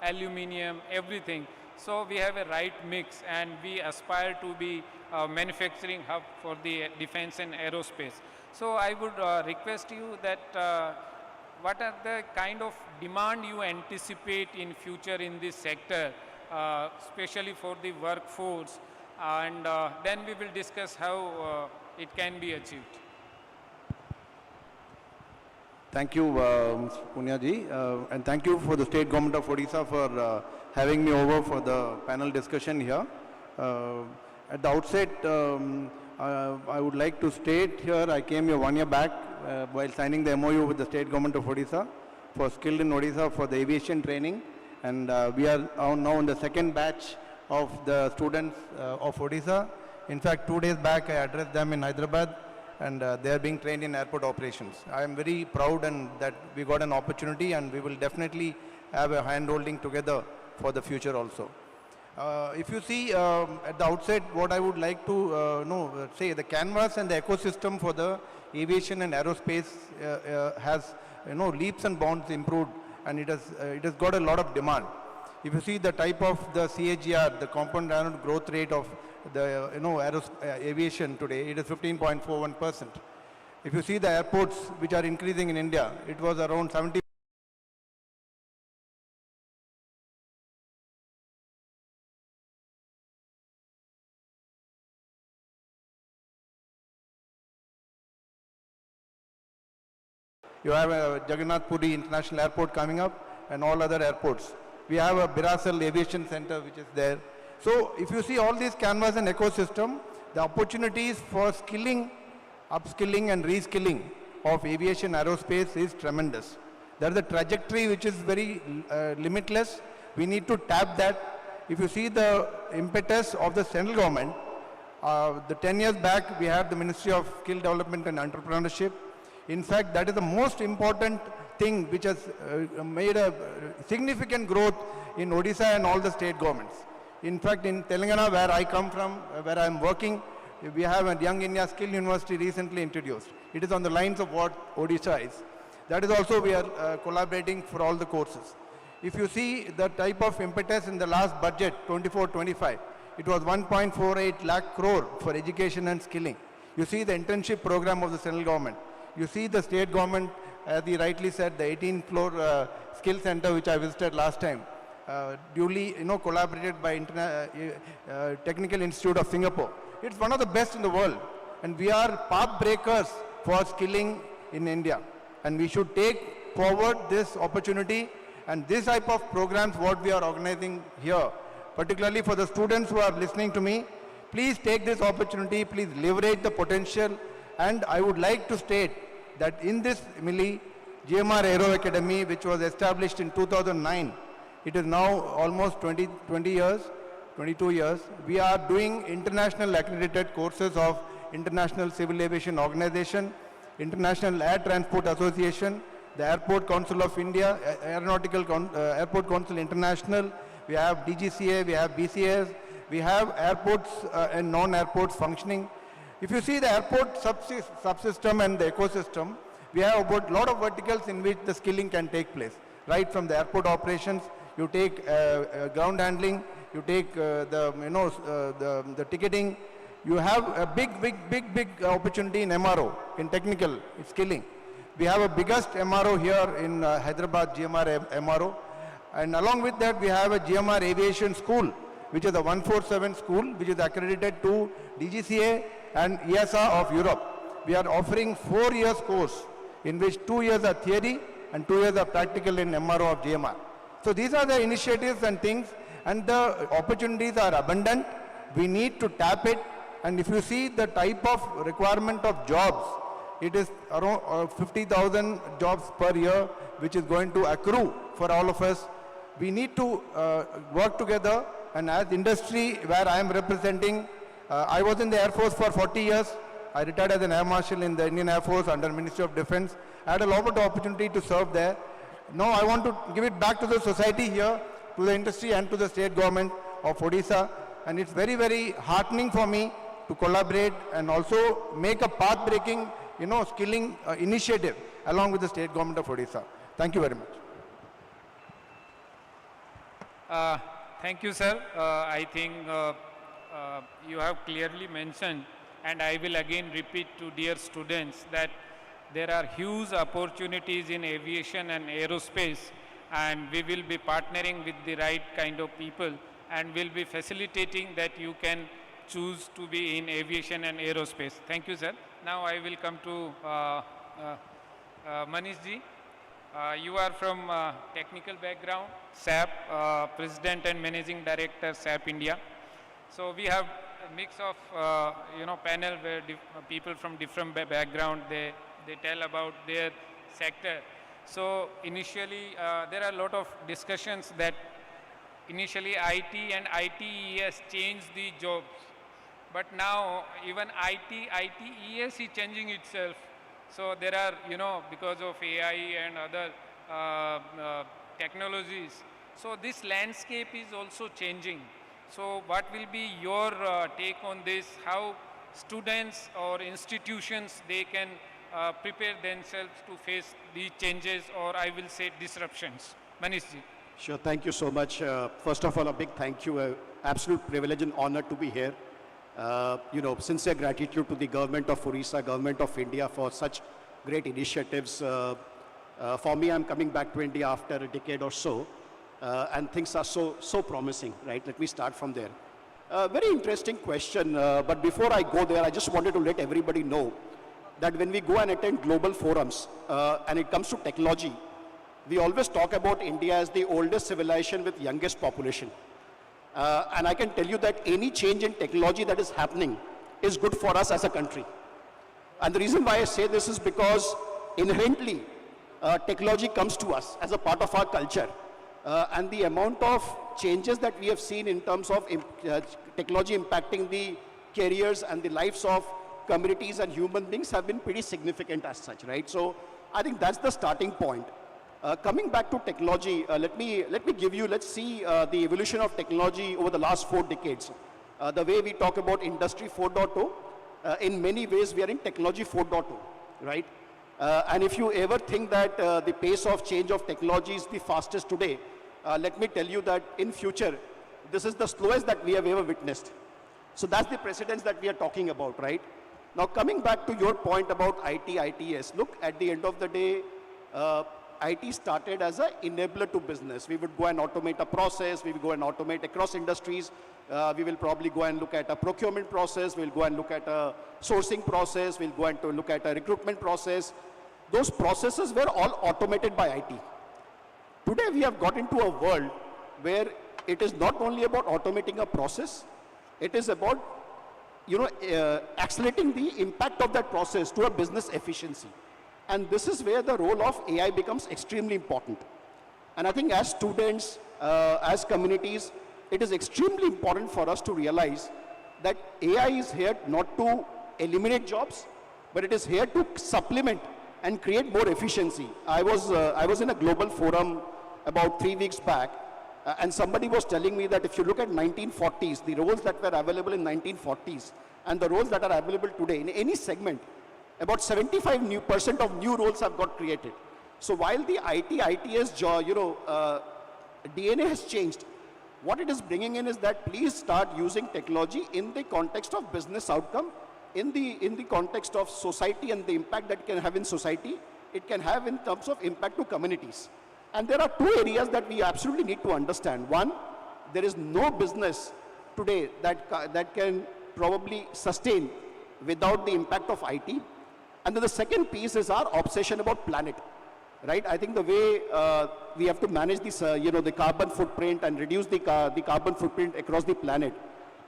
Speaker 3: aluminium, everything. So we have a right mix, and we aspire to be a manufacturing hub for the defense and aerospace. So I would request you that what are the kind of demand you anticipate in future in this sector, especially for the workforce, and then we will discuss how it can be achieved.
Speaker 7: Thank you, Mr. Punya ji, and thank you for the State Government of Odisha for having me over for the panel discussion here. At the outset, I would like to state here, I came here 1 year back while signing the MOU with the State Government of Odisha for Skilled in Odisha for the aviation training, and we are now in the second batch of the students of Odisha. In fact, 2 days back I addressed them in Hyderabad, and they are being trained in airport operations. I am very proud and that we got an opportunity, and we will definitely have a hand-holding together for the future also. If you see at the outset, what I would like to say, the canvas and the ecosystem for the aviation and aerospace has leaps and bounds improved, and it has got a lot of demand. If you see the type of the CAGR, the compound annual growth rate of the aviation today, it is 15.41%. If you see the airports which are increasing in India, it was around 70. You have a Jagannath Puri International Airport coming up, and all other airports. We have a Birasal Aviation Center which is there. So if you see all these canvas and ecosystem, the opportunities for skilling, upskilling and reskilling of aviation aerospace is tremendous. There is a trajectory which is very limitless. We need to tap that. If you see the impetus of the central government, the 10 years back we had the Ministry of Skill Development and Entrepreneurship. In fact, that is the most important thing which has made a significant growth in Odisha and all the state governments. In fact, in Telangana, where I come from, where I am working, we have a Young India Skill University recently introduced. It is on the lines of what Odisha is. That is also we are collaborating for all the courses. If you see the type of impetus in the last budget, 24-25, it was 1.48 lakh crore for education and skilling. You see the internship program of the central government. You see the state government, as he rightly said, the 18th floor skill center which I visited last time, duly collaborated by Technical Institute of Singapore. It's one of the best in the world, and we are path breakers for skilling in India, and we should take forward this opportunity, and this type of programs what we are organizing here, particularly for the students who are listening to me. Please take this opportunity, please leverage the potential, and I would like to state that in this Milli, GMR Aero Academy, which was established in 2009, it is now almost 20 years, 22 years. We are doing international accredited courses of International Civil Aviation Organization, International Air Transport Association, the Airport Council of India, Airport Council International. We have DGCA, we have BCS, we have airports and non-airports functioning. If you see the airport subsystem and the ecosystem, we have about a lot of verticals in which the skilling can take place. Right from the airport operations, you take ground handling, you take the ticketing. You have a big opportunity in MRO, in technical skilling. We have a biggest MRO here in Hyderabad, GMR MRO. And along with that, we have a GMR Aviation School, which is a 147 school, which is accredited to DGCA and EASA of Europe. We are offering 4 years course, in which 2 years are theory and 2 years are practical in MRO of GMR. So these are the initiatives and things, and the opportunities are abundant. We need to tap it, and if you see the type of requirement of jobs, it is around 50,000 jobs per year, which is going to accrue for all of us. We need to work together, and as industry where I am representing, I was in the Air Force for 40 years. I retired as an Air Marshal in the Indian Air Force under Ministry of Defense. I had a lot of opportunity to serve there. Now I want to give it back to the society here, to the industry and to the state government of Odisha. And it's very, very heartening for me to collaborate and also make a path-breaking, skilling initiative along with the state government of Odisha. Thank you very much.
Speaker 3: Thank you, sir. I think you have clearly mentioned, and I will again repeat to dear students, that there are huge opportunities in aviation and aerospace, and we will be partnering with the right kind of people, and will be facilitating that you can choose to be in aviation and aerospace. Thank you, sir. Now I will come to Manish ji. You are from technical background, SAP, President and Managing Director, SAP India. So we have a mix of, panel where people from different background, they tell about their sector. So initially, there are a lot of discussions that initially IT and ITES changed the jobs. But now even ITES is changing itself. So there are, because of AI and other technologies. So this landscape is also changing. So what will be your take on this? How students or institutions, they can prepare themselves to face the changes, or I will say disruptions? Manish ji.
Speaker 8: Sure, thank you so much. First of all, a big thank you. Absolute privilege and honor to be here. Sincere gratitude to the government of Odisha, government of India for such great initiatives. For me, I'm coming back to India after a decade or so, and things are so promising, right? Let me start from there. Very interesting question, but before I go there, I just wanted to let everybody know that when we go and attend global forums, and it comes to technology, we always talk about India as the oldest civilization with youngest population. And I can tell you that any change in technology that is happening is good for us as a country. And the reason why I say this is because inherently technology comes to us as a part of our culture. And the amount of changes that we have seen in terms of technology impacting the careers and the lives of communities and human beings have been pretty significant as such, right? So I think that's the starting point. Coming back to technology, let me give you, let's see the evolution of technology over the last 4 decades. The way we talk about Industry 4.0, in many ways we are in Technology 4.0, right? And if you ever think that the pace of change of technology is the fastest today, let me tell you that in future, this is the slowest that we have ever witnessed. So that's the precedence that we are talking about, right? Now coming back to your point about IT, ITS, look, at the end of the day, IT started as an enabler to business. We would go and automate a process, we would go and automate across industries, we will probably go and look at a procurement process, we'll go and look at a sourcing process, we'll go and look at a recruitment process. Those processes were all automated by IT. Today we have got into a world where it is not only about automating a process, it is about accelerating the impact of that process to a business efficiency. And this is where the role of AI becomes extremely important. And I think as students, as communities, it is extremely important for us to realize that AI is here not to eliminate jobs, but it is here to supplement and create more efficiency. I was in a global forum about 3 weeks back, and somebody was telling me that if you look at 1940s, the roles that were available in 1940s, and the roles that are available today in any segment, about 75% of new roles have got created. So while the ITS DNA has changed, what it is bringing in is that please start using technology in the context of business outcome, in the context of society and the impact that it can have in society, it can have in terms of impact to communities. And there are two areas that we absolutely need to understand. One, there is no business today that can probably sustain without the impact of IT. And then the second piece is our obsession about planet, right? I think the way we have to manage this, the carbon footprint and reduce the carbon footprint across the planet.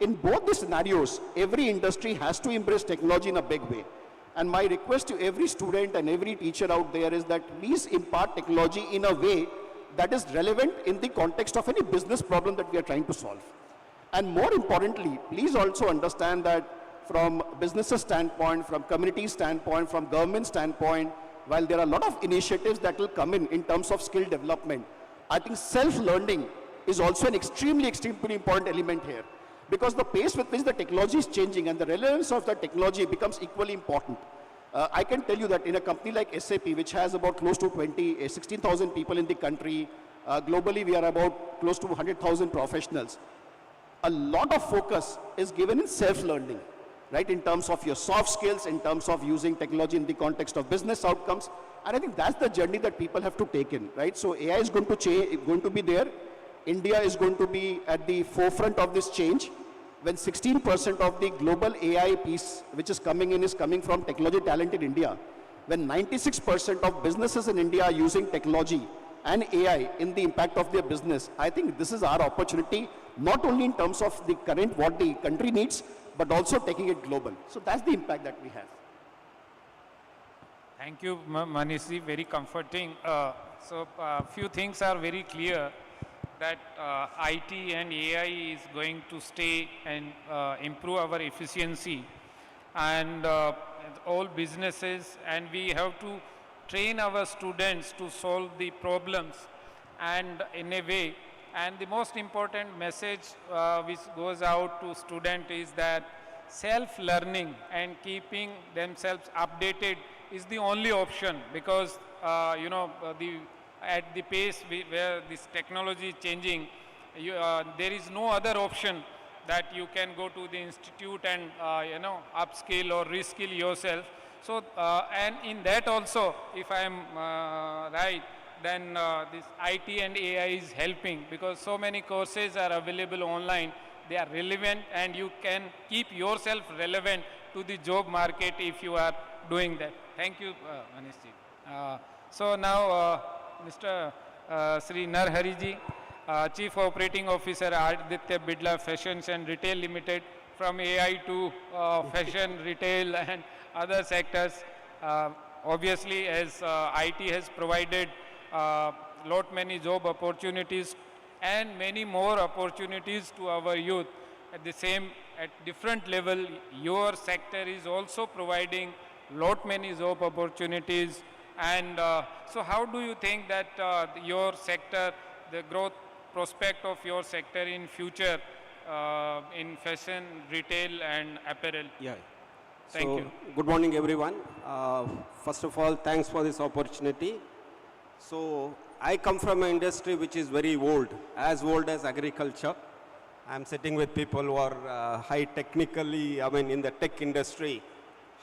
Speaker 8: In both the scenarios, every industry has to embrace technology in a big way. And my request to every student and every teacher out there is that please impart technology in a way that is relevant in the context of any business problem that we are trying to solve. And more importantly, please also understand that from businesses standpoint, from community standpoint, from government standpoint, while there are a lot of initiatives that will come in terms of skill development, I think self-learning is also an extremely important element here. Because the pace with which the technology is changing and the relevance of the technology becomes equally important. I can tell you that in a company like SAP, which has about close to 16,000 people in the country, globally we are about close to 100,000 professionals. A lot of focus is given in self-learning, right? In terms of your soft skills, in terms of using technology in the context of business outcomes. And I think that's the journey that people have to take in, right? So AI is going to be there. India is going to be at the forefront of this change. When 16% of the global AI piece which is coming in is coming from technology talent in India, when 96% of businesses in India are using technology and AI in the impact of their business, I think this is our opportunity, not only in terms of the current, what the country needs, but also taking it global. So that's the impact that we have.
Speaker 3: Thank you, Manishji, very comforting. So few things are very clear, that IT and AI is going to stay and improve our efficiency, and all businesses, and we have to train our students to solve the problems and in a way. And the most important message which goes out to students is that self-learning and keeping themselves updated is the only option, because at the pace where this technology is changing, there is no other option that you can go to the institute and upskill or reskill yourself. So and in that also, if I am right, then this IT and AI is helping, because so many courses are available online. They are relevant, and you can keep yourself relevant to the job market if you are doing that. Thank you, Manishji. So now Mr. Sri Narhariji, Chief Operating Officer, Aditya Bidla Fashions and Retail Limited, from AI to fashion, retail and other sectors. Obviously, as IT has provided lot many job opportunities and many more opportunities to our youth, at different level, your sector is also providing lot many job opportunities. And so how do you think that your sector, the growth prospect of your sector in future in fashion, retail and apparel?
Speaker 9: Yeah.
Speaker 3: Thank you.
Speaker 9: Good morning, everyone. First of all, thanks for this opportunity. So I come from an industry which is very old, as old as agriculture. I'm sitting with people who are high technically, in the tech industry.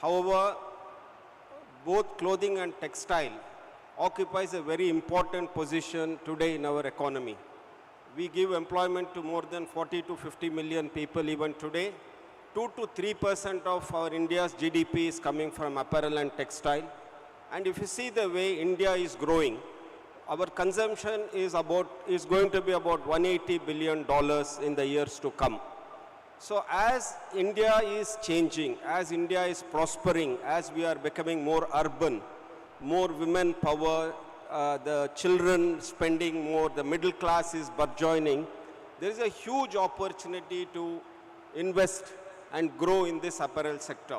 Speaker 9: However, both clothing and textile occupies a very important position today in our economy. We give employment to more than 40 to 50 million people even today. 2 to 3% of our India's GDP is coming from apparel and textile. And if you see the way India is growing, our consumption is going to be about $180 billion in the years to come. So as India is changing, as India is prospering, as we are becoming more urban, more women power, the children spending more, the middle class is burgeoning, there is a huge opportunity to invest and grow in this apparel sector.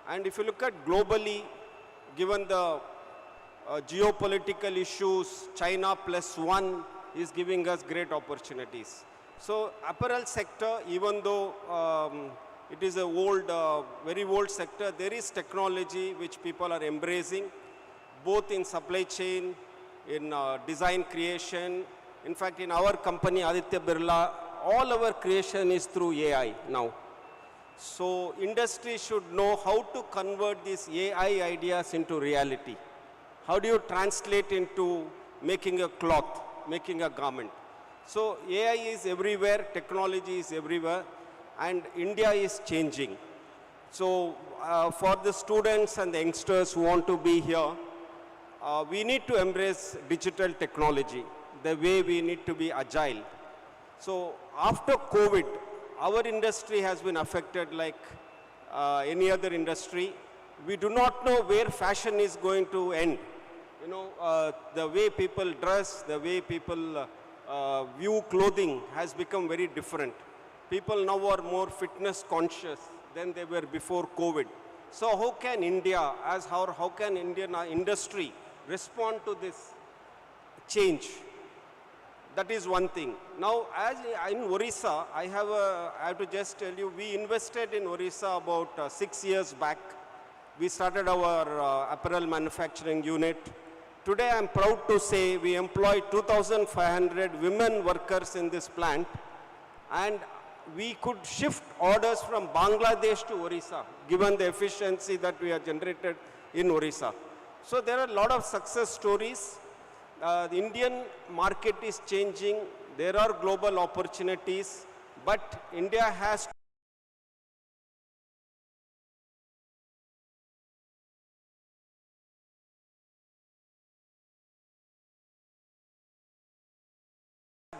Speaker 9: And if you look at globally, given the geopolitical issues, China +1 is giving us great opportunities. So apparel sector, even though it is a old, very old sector, there is technology which people are embracing, both in supply chain, in design creation. In fact, in our company, Aditya Birla, all our creation is through AI now. So industry should know how to convert these AI ideas into reality. How do you translate into making a cloth, making a garment? So AI is everywhere, technology is everywhere, and India is changing. So for the students and the youngsters who want to be here, we need to embrace digital technology, the way we need to be agile. So after COVID, our industry has been affected like any other industry. We do not know where fashion is going to end. You know, the way people dress, the way people view clothing has become very different. People now are more fitness conscious than they were before COVID. So how can India, how can Indian industry respond to this change? That is one thing. Now, as in Odisha, I have to just tell you, we invested in Odisha about 6 years back. We started our apparel manufacturing unit. Today, I'm proud to say we employ 2,500 women workers in this plant, and we could shift orders from Bangladesh to Odisha, given the efficiency that we have generated in Odisha. So there are a lot of success stories. The Indian market is changing. There are global opportunities, but India has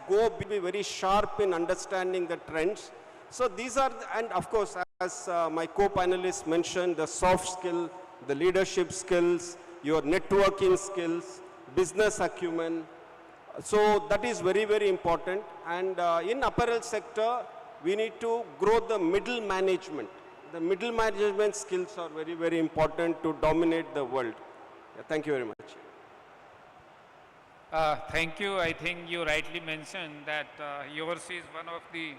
Speaker 9: to be very sharp in understanding the trends. So these are, and of course, as my co-panelists mentioned, the soft skill, the leadership skills, your networking skills, business acumen. So that is very, very important. And in apparel sector, we need to grow the middle management. The middle management skills are very, very important to dominate the world. Yeah, thank you very much.
Speaker 3: Thank you. I think you rightly mentioned that yours is one of the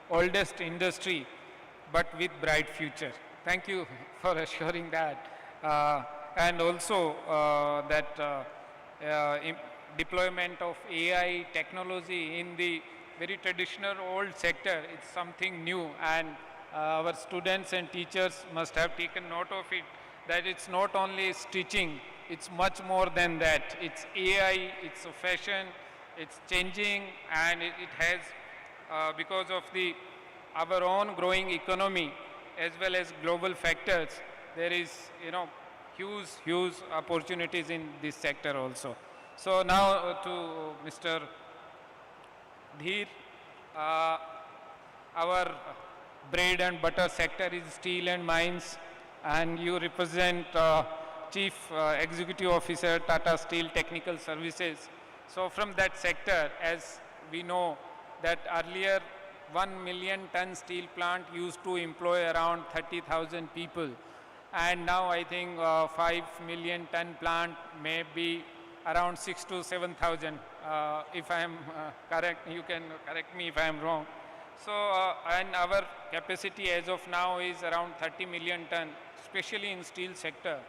Speaker 3: oldest industry, but with bright future. Thank you for assuring that. And also that deployment of AI technology in the very traditional old sector, it's something new, and our students and teachers must have taken note of it, that it's not only stitching, it's much more than that. It's AI, it's a fashion, it's changing, and it has, because of our own growing economy as well as global factors, there is, huge opportunities in this sector also. So now to Mr. Dheer, our bread and butter sector is steel and mines, and you represent Chief Executive Officer, Tata Steel Technical Services. So from that sector, as we know that earlier 1 million ton steel plant used to employ around 30,000 people. And now I think 5 million ton plant may be around 6 to 7,000. If I am correct, you can correct me if I am wrong. So, and our capacity as of now is around 30 million ton, especially in steel sector,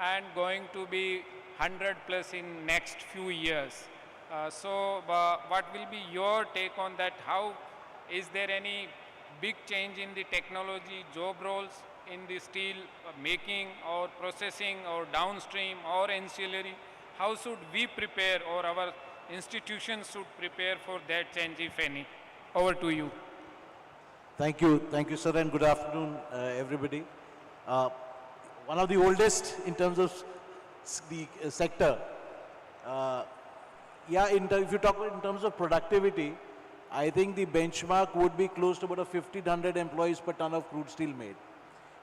Speaker 3: and going to be 100 plus in next few years. So what will be your take on that? How is there any big change in the technology, job roles in the steel making or processing or downstream or ancillary? How should we prepare, or our institutions should prepare for that change, if any? Over to you.
Speaker 10: Thank you, sir, and good afternoon, everybody. One of the oldest in terms of the sector. If you talk in terms of productivity, I think the benchmark would be close to about 1,500 employees per ton of crude steel made.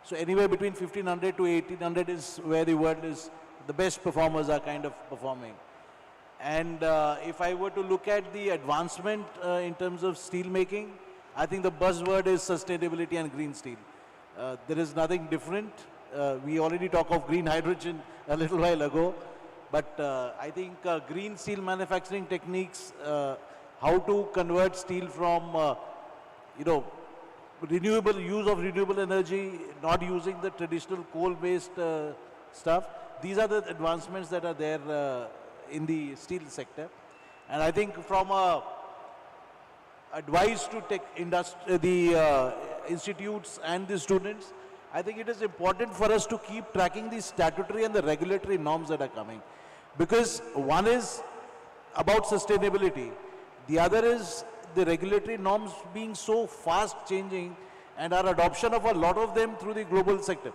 Speaker 10: So anywhere between 1,500 to 1,800 is where the world is, the best performers are kind of performing. And if I were to look at the advancement in terms of steel making, I think the buzzword is sustainability and green steel. There is nothing different. We already talk of green hydrogen a little while ago, but I think green steel manufacturing techniques, how to convert steel from, renewable use of renewable energy, not using the traditional coal-based stuff. These are the advancements that are there in the steel sector. And I think from advice to the institutes and the students, I think it is important for us to keep tracking the statutory and the regulatory norms that are coming. Because one is about sustainability. The other is the regulatory norms being so fast changing and our adoption of a lot of them through the global sector.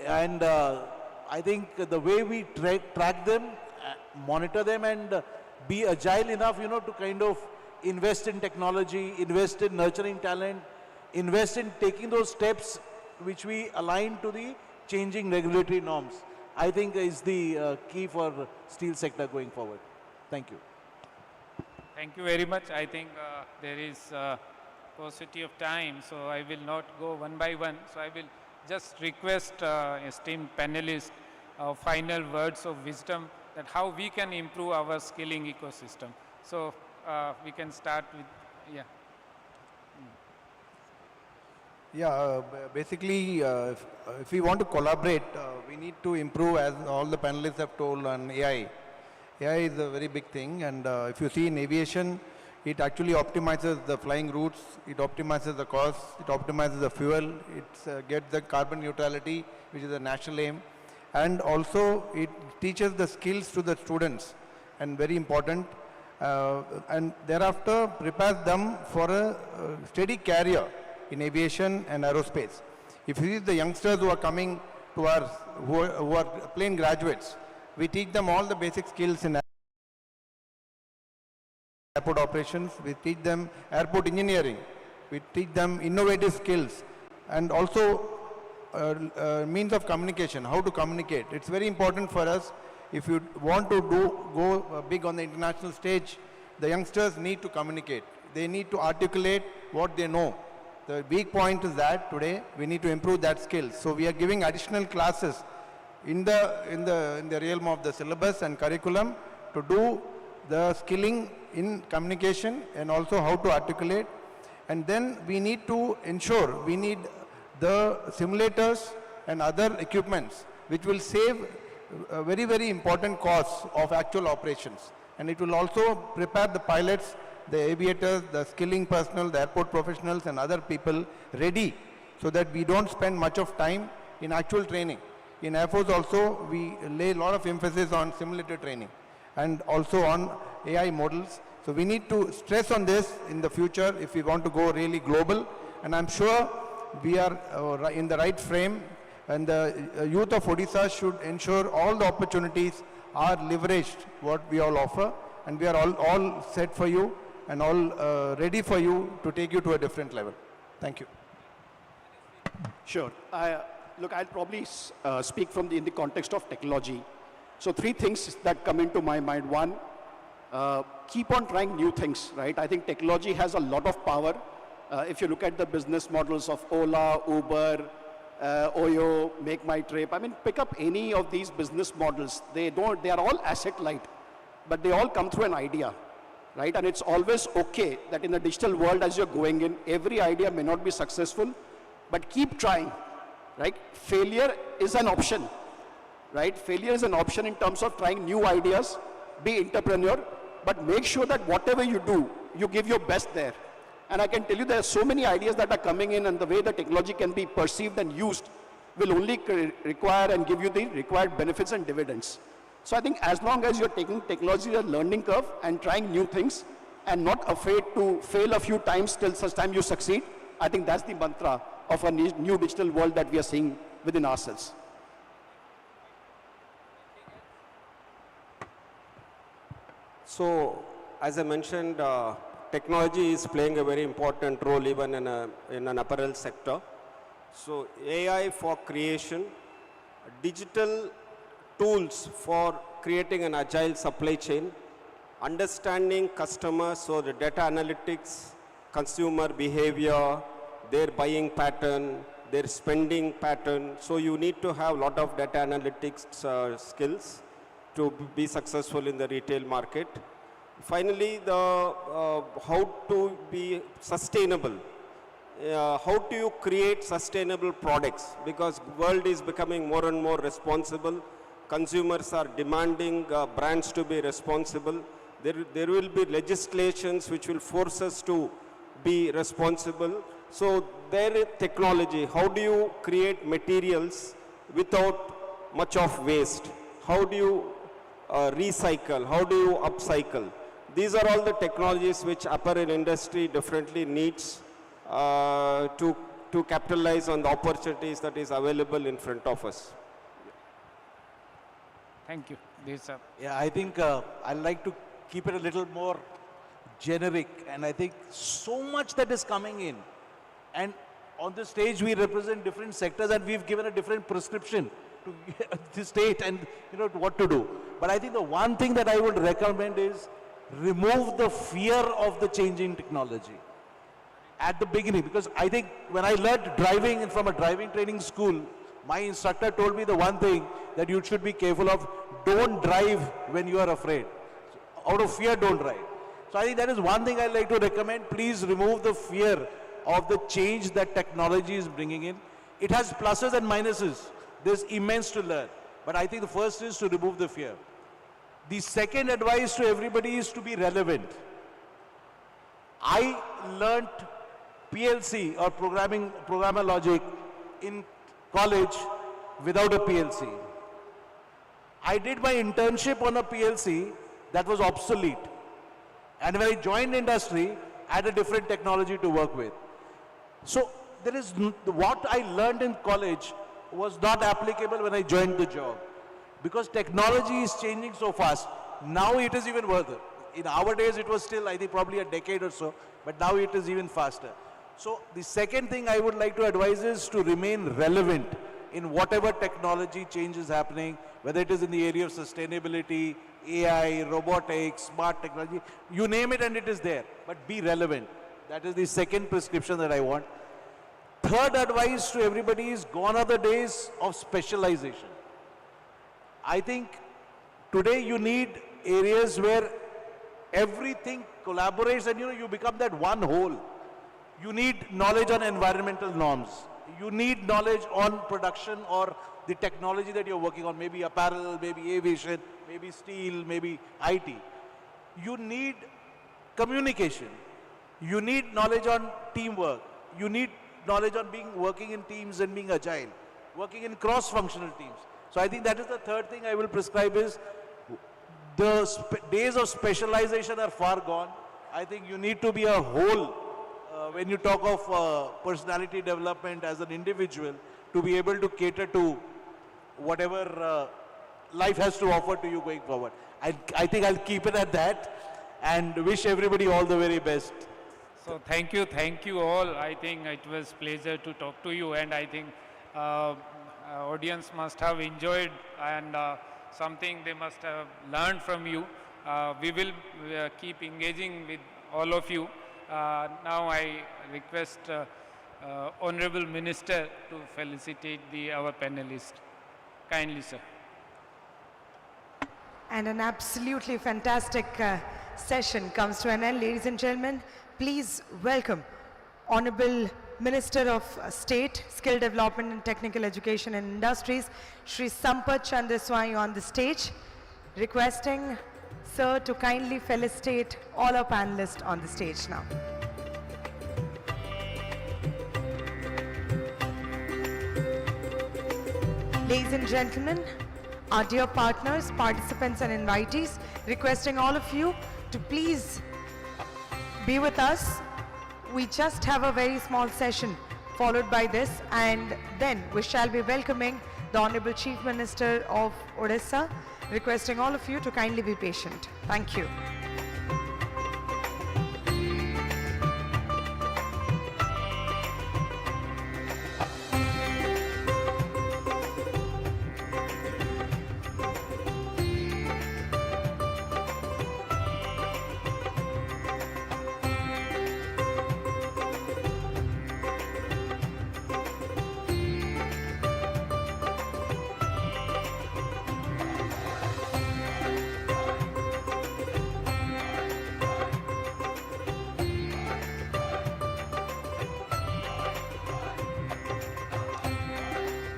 Speaker 10: And I think the way we track them, monitor them and be agile enough, to kind of invest in technology, invest in nurturing talent, invest in taking those steps which we align to the changing regulatory norms, I think is the key for steel sector going forward. Thank you.
Speaker 3: Thank you very much. I think there is paucity of time, so I will not go one by one. So I will just request esteemed panelists final words of wisdom that how we can improve our skilling ecosystem. So we can start with, yeah.
Speaker 7: Yeah, basically, if we want to collaborate, we need to improve, as all the panelists have told, on AI. AI is a very big thing, and if you see in aviation, it actually optimizes the flying routes, it optimizes the cost, it optimizes the fuel, it gets the carbon neutrality, which is a national aim, and also it teaches the skills to the students, and very important, and thereafter prepares them for a steady career in aviation and aerospace. If you see the youngsters who are coming to us, who are plane graduates, we teach them all the basic skills in airport operations, we teach them airport engineering, we teach them innovative skills, and also means of communication, how to communicate. It's very important for us. If you want to go big on the international stage, the youngsters need to communicate. They need to articulate what they know. The weak point is that today we need to improve that skill. So we are giving additional classes in the realm of the syllabus and curriculum to do the skilling in communication and also how to articulate. And then we need to ensure we need the simulators and other equipments which will save very, very important costs of actual operations. And it will also prepare the pilots, the aviators, the skilling personnel, the airport professionals and other people ready so that we don't spend much of time in actual training. In Air Force also, we lay a lot of emphasis on simulator training and also on AI models. So we need to stress on this in the future if we want to go really global. And I'm sure we are in the right frame, and the youth of Odisha should ensure all the opportunities are leveraged, what we all offer, and we are all set for you and all ready for you to take you to a different level. Thank you.
Speaker 8: Sure. Look, I'll probably speak from in the context of technology. So 3 things that come into my mind. One, keep on trying new things, right? I think technology has a lot of power. If you look at the business models of Ola, Uber, Oyo, Make My Trip, I mean, pick up any of these business models. They are all asset light, but they all come through an idea, right? And it's always okay that in the digital world, as you're going in, every idea may not be successful, but keep trying, right? Failure is an option, right? Failure is an option in terms of trying new ideas, be entrepreneur, but make sure that whatever you do, you give your best there. And I can tell you there are so many ideas that are coming in, and the way the technology can be perceived and used will only require and give you the required benefits and dividends. So I think as long as you're taking technology as a learning curve and trying new things and not afraid to fail a few times till such time you succeed, I think that's the mantra of a new digital world that we are seeing within ourselves.
Speaker 9: So, as I mentioned, technology is playing a very important role even in an apparel sector. So AI for creation, digital tools for creating an agile supply chain, understanding customers, so the data analytics, consumer behavior, their buying pattern, their spending pattern. So you need to have a lot of data analytics skills to be successful in the retail market. Finally, how to be sustainable. How do you create sustainable products? Because world is becoming more and more responsible. Consumers are demanding brands to be responsible. There will be legislations which will force us to be responsible. So there is technology. How do you create materials without much of waste? How do you recycle? How do you upcycle? These are all the technologies which apparel industry definitely needs to capitalize on the opportunities that is available in front of us.
Speaker 3: Thank you.
Speaker 10: Yeah, I think I'd like to keep it a little more generic, and I think so much that is coming in, and on the stage we represent different sectors and we've given a different prescription to the state and what to do. But I think the one thing that I would recommend is remove the fear of the changing technology at the beginning, because I think when I learned driving from a driving training school, my instructor told me the one thing that you should be careful of: don't drive when you are afraid. So out of fear, don't drive. So I think that is one thing I'd like to recommend. Please remove the fear of the change that technology is bringing in. It has pluses and minuses. There's immense to learn. But I think the first is to remove the fear. The second advice to everybody is to be relevant. I learnt PLC or programmer logic in college without a PLC. I did my internship on a PLC that was obsolete. And when I joined industry, I had a different technology to work with. So there is what I learned in college was not applicable when I joined the job, because technology is changing so fast. Now it is even worse. In our days, it was still, I think, probably a decade or so, but now it is even faster. So the second thing I would like to advise is to remain relevant in whatever technology change is happening, whether it is in the area of sustainability, AI, robotics, smart technology, you name it and it is there, but be relevant. That is the second prescription that I want. Third advice to everybody is gone are the days of specialization. I think today you need areas where everything collaborates and you become that one whole. You need knowledge on environmental norms. You need knowledge on production or the technology that you're working on, maybe apparel, maybe aviation, maybe steel, maybe IT. You need communication. You need knowledge on teamwork. You need knowledge on working in teams and being agile, working in cross-functional teams. So I think that is the third thing I will prescribe is the days of specialization are far gone. I think you need to be a whole when you talk of personality development as an individual, to be able to cater to whatever life has to offer to you going forward. I think I'll keep it at that and wish everybody all the very best.
Speaker 3: So thank you all. I think it was pleasure to talk to you, and I think audience must have enjoyed and something they must have learned from you. We will keep engaging with all of you. Now I request Honorable Minister to felicitate our panelists. Kindly, sir.
Speaker 2: And an absolutely fantastic session comes to an end. Ladies and gentlemen, please welcome Honorable Minister of State, Skill Development and Technical Education and Industries, Shri Sampath Chandraswamy on the stage, requesting Sir to kindly felicitate all our panelists on the stage now. Ladies and gentlemen, our dear partners, participants and invitees, requesting all of you to please be with us. We just have a very small session followed by this, and then we shall be welcoming the Honorable Chief Minister of Odisha, requesting all of you to kindly be patient. Thank you.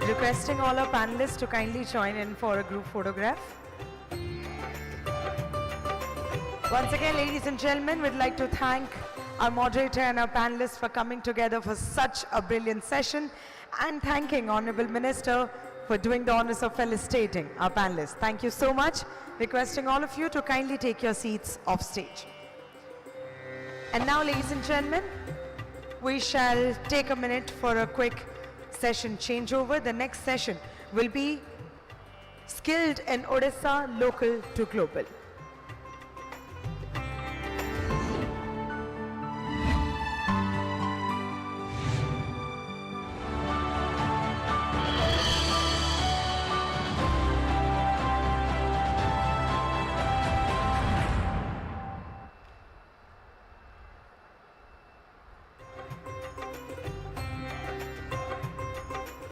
Speaker 2: Requesting all our panelists to kindly join in for a group photograph. Once again, ladies and gentlemen, we'd like to thank our moderator and our panelists for coming together for such a brilliant session, and thanking Honorable Minister for doing the honors of felicitating our panelists. Thank you so much. Requesting all of you to kindly take your seats off stage. And now, ladies and gentlemen, we shall take a minute for a quick session changeover. The next session will be Skilled in Odisha, Local to Global.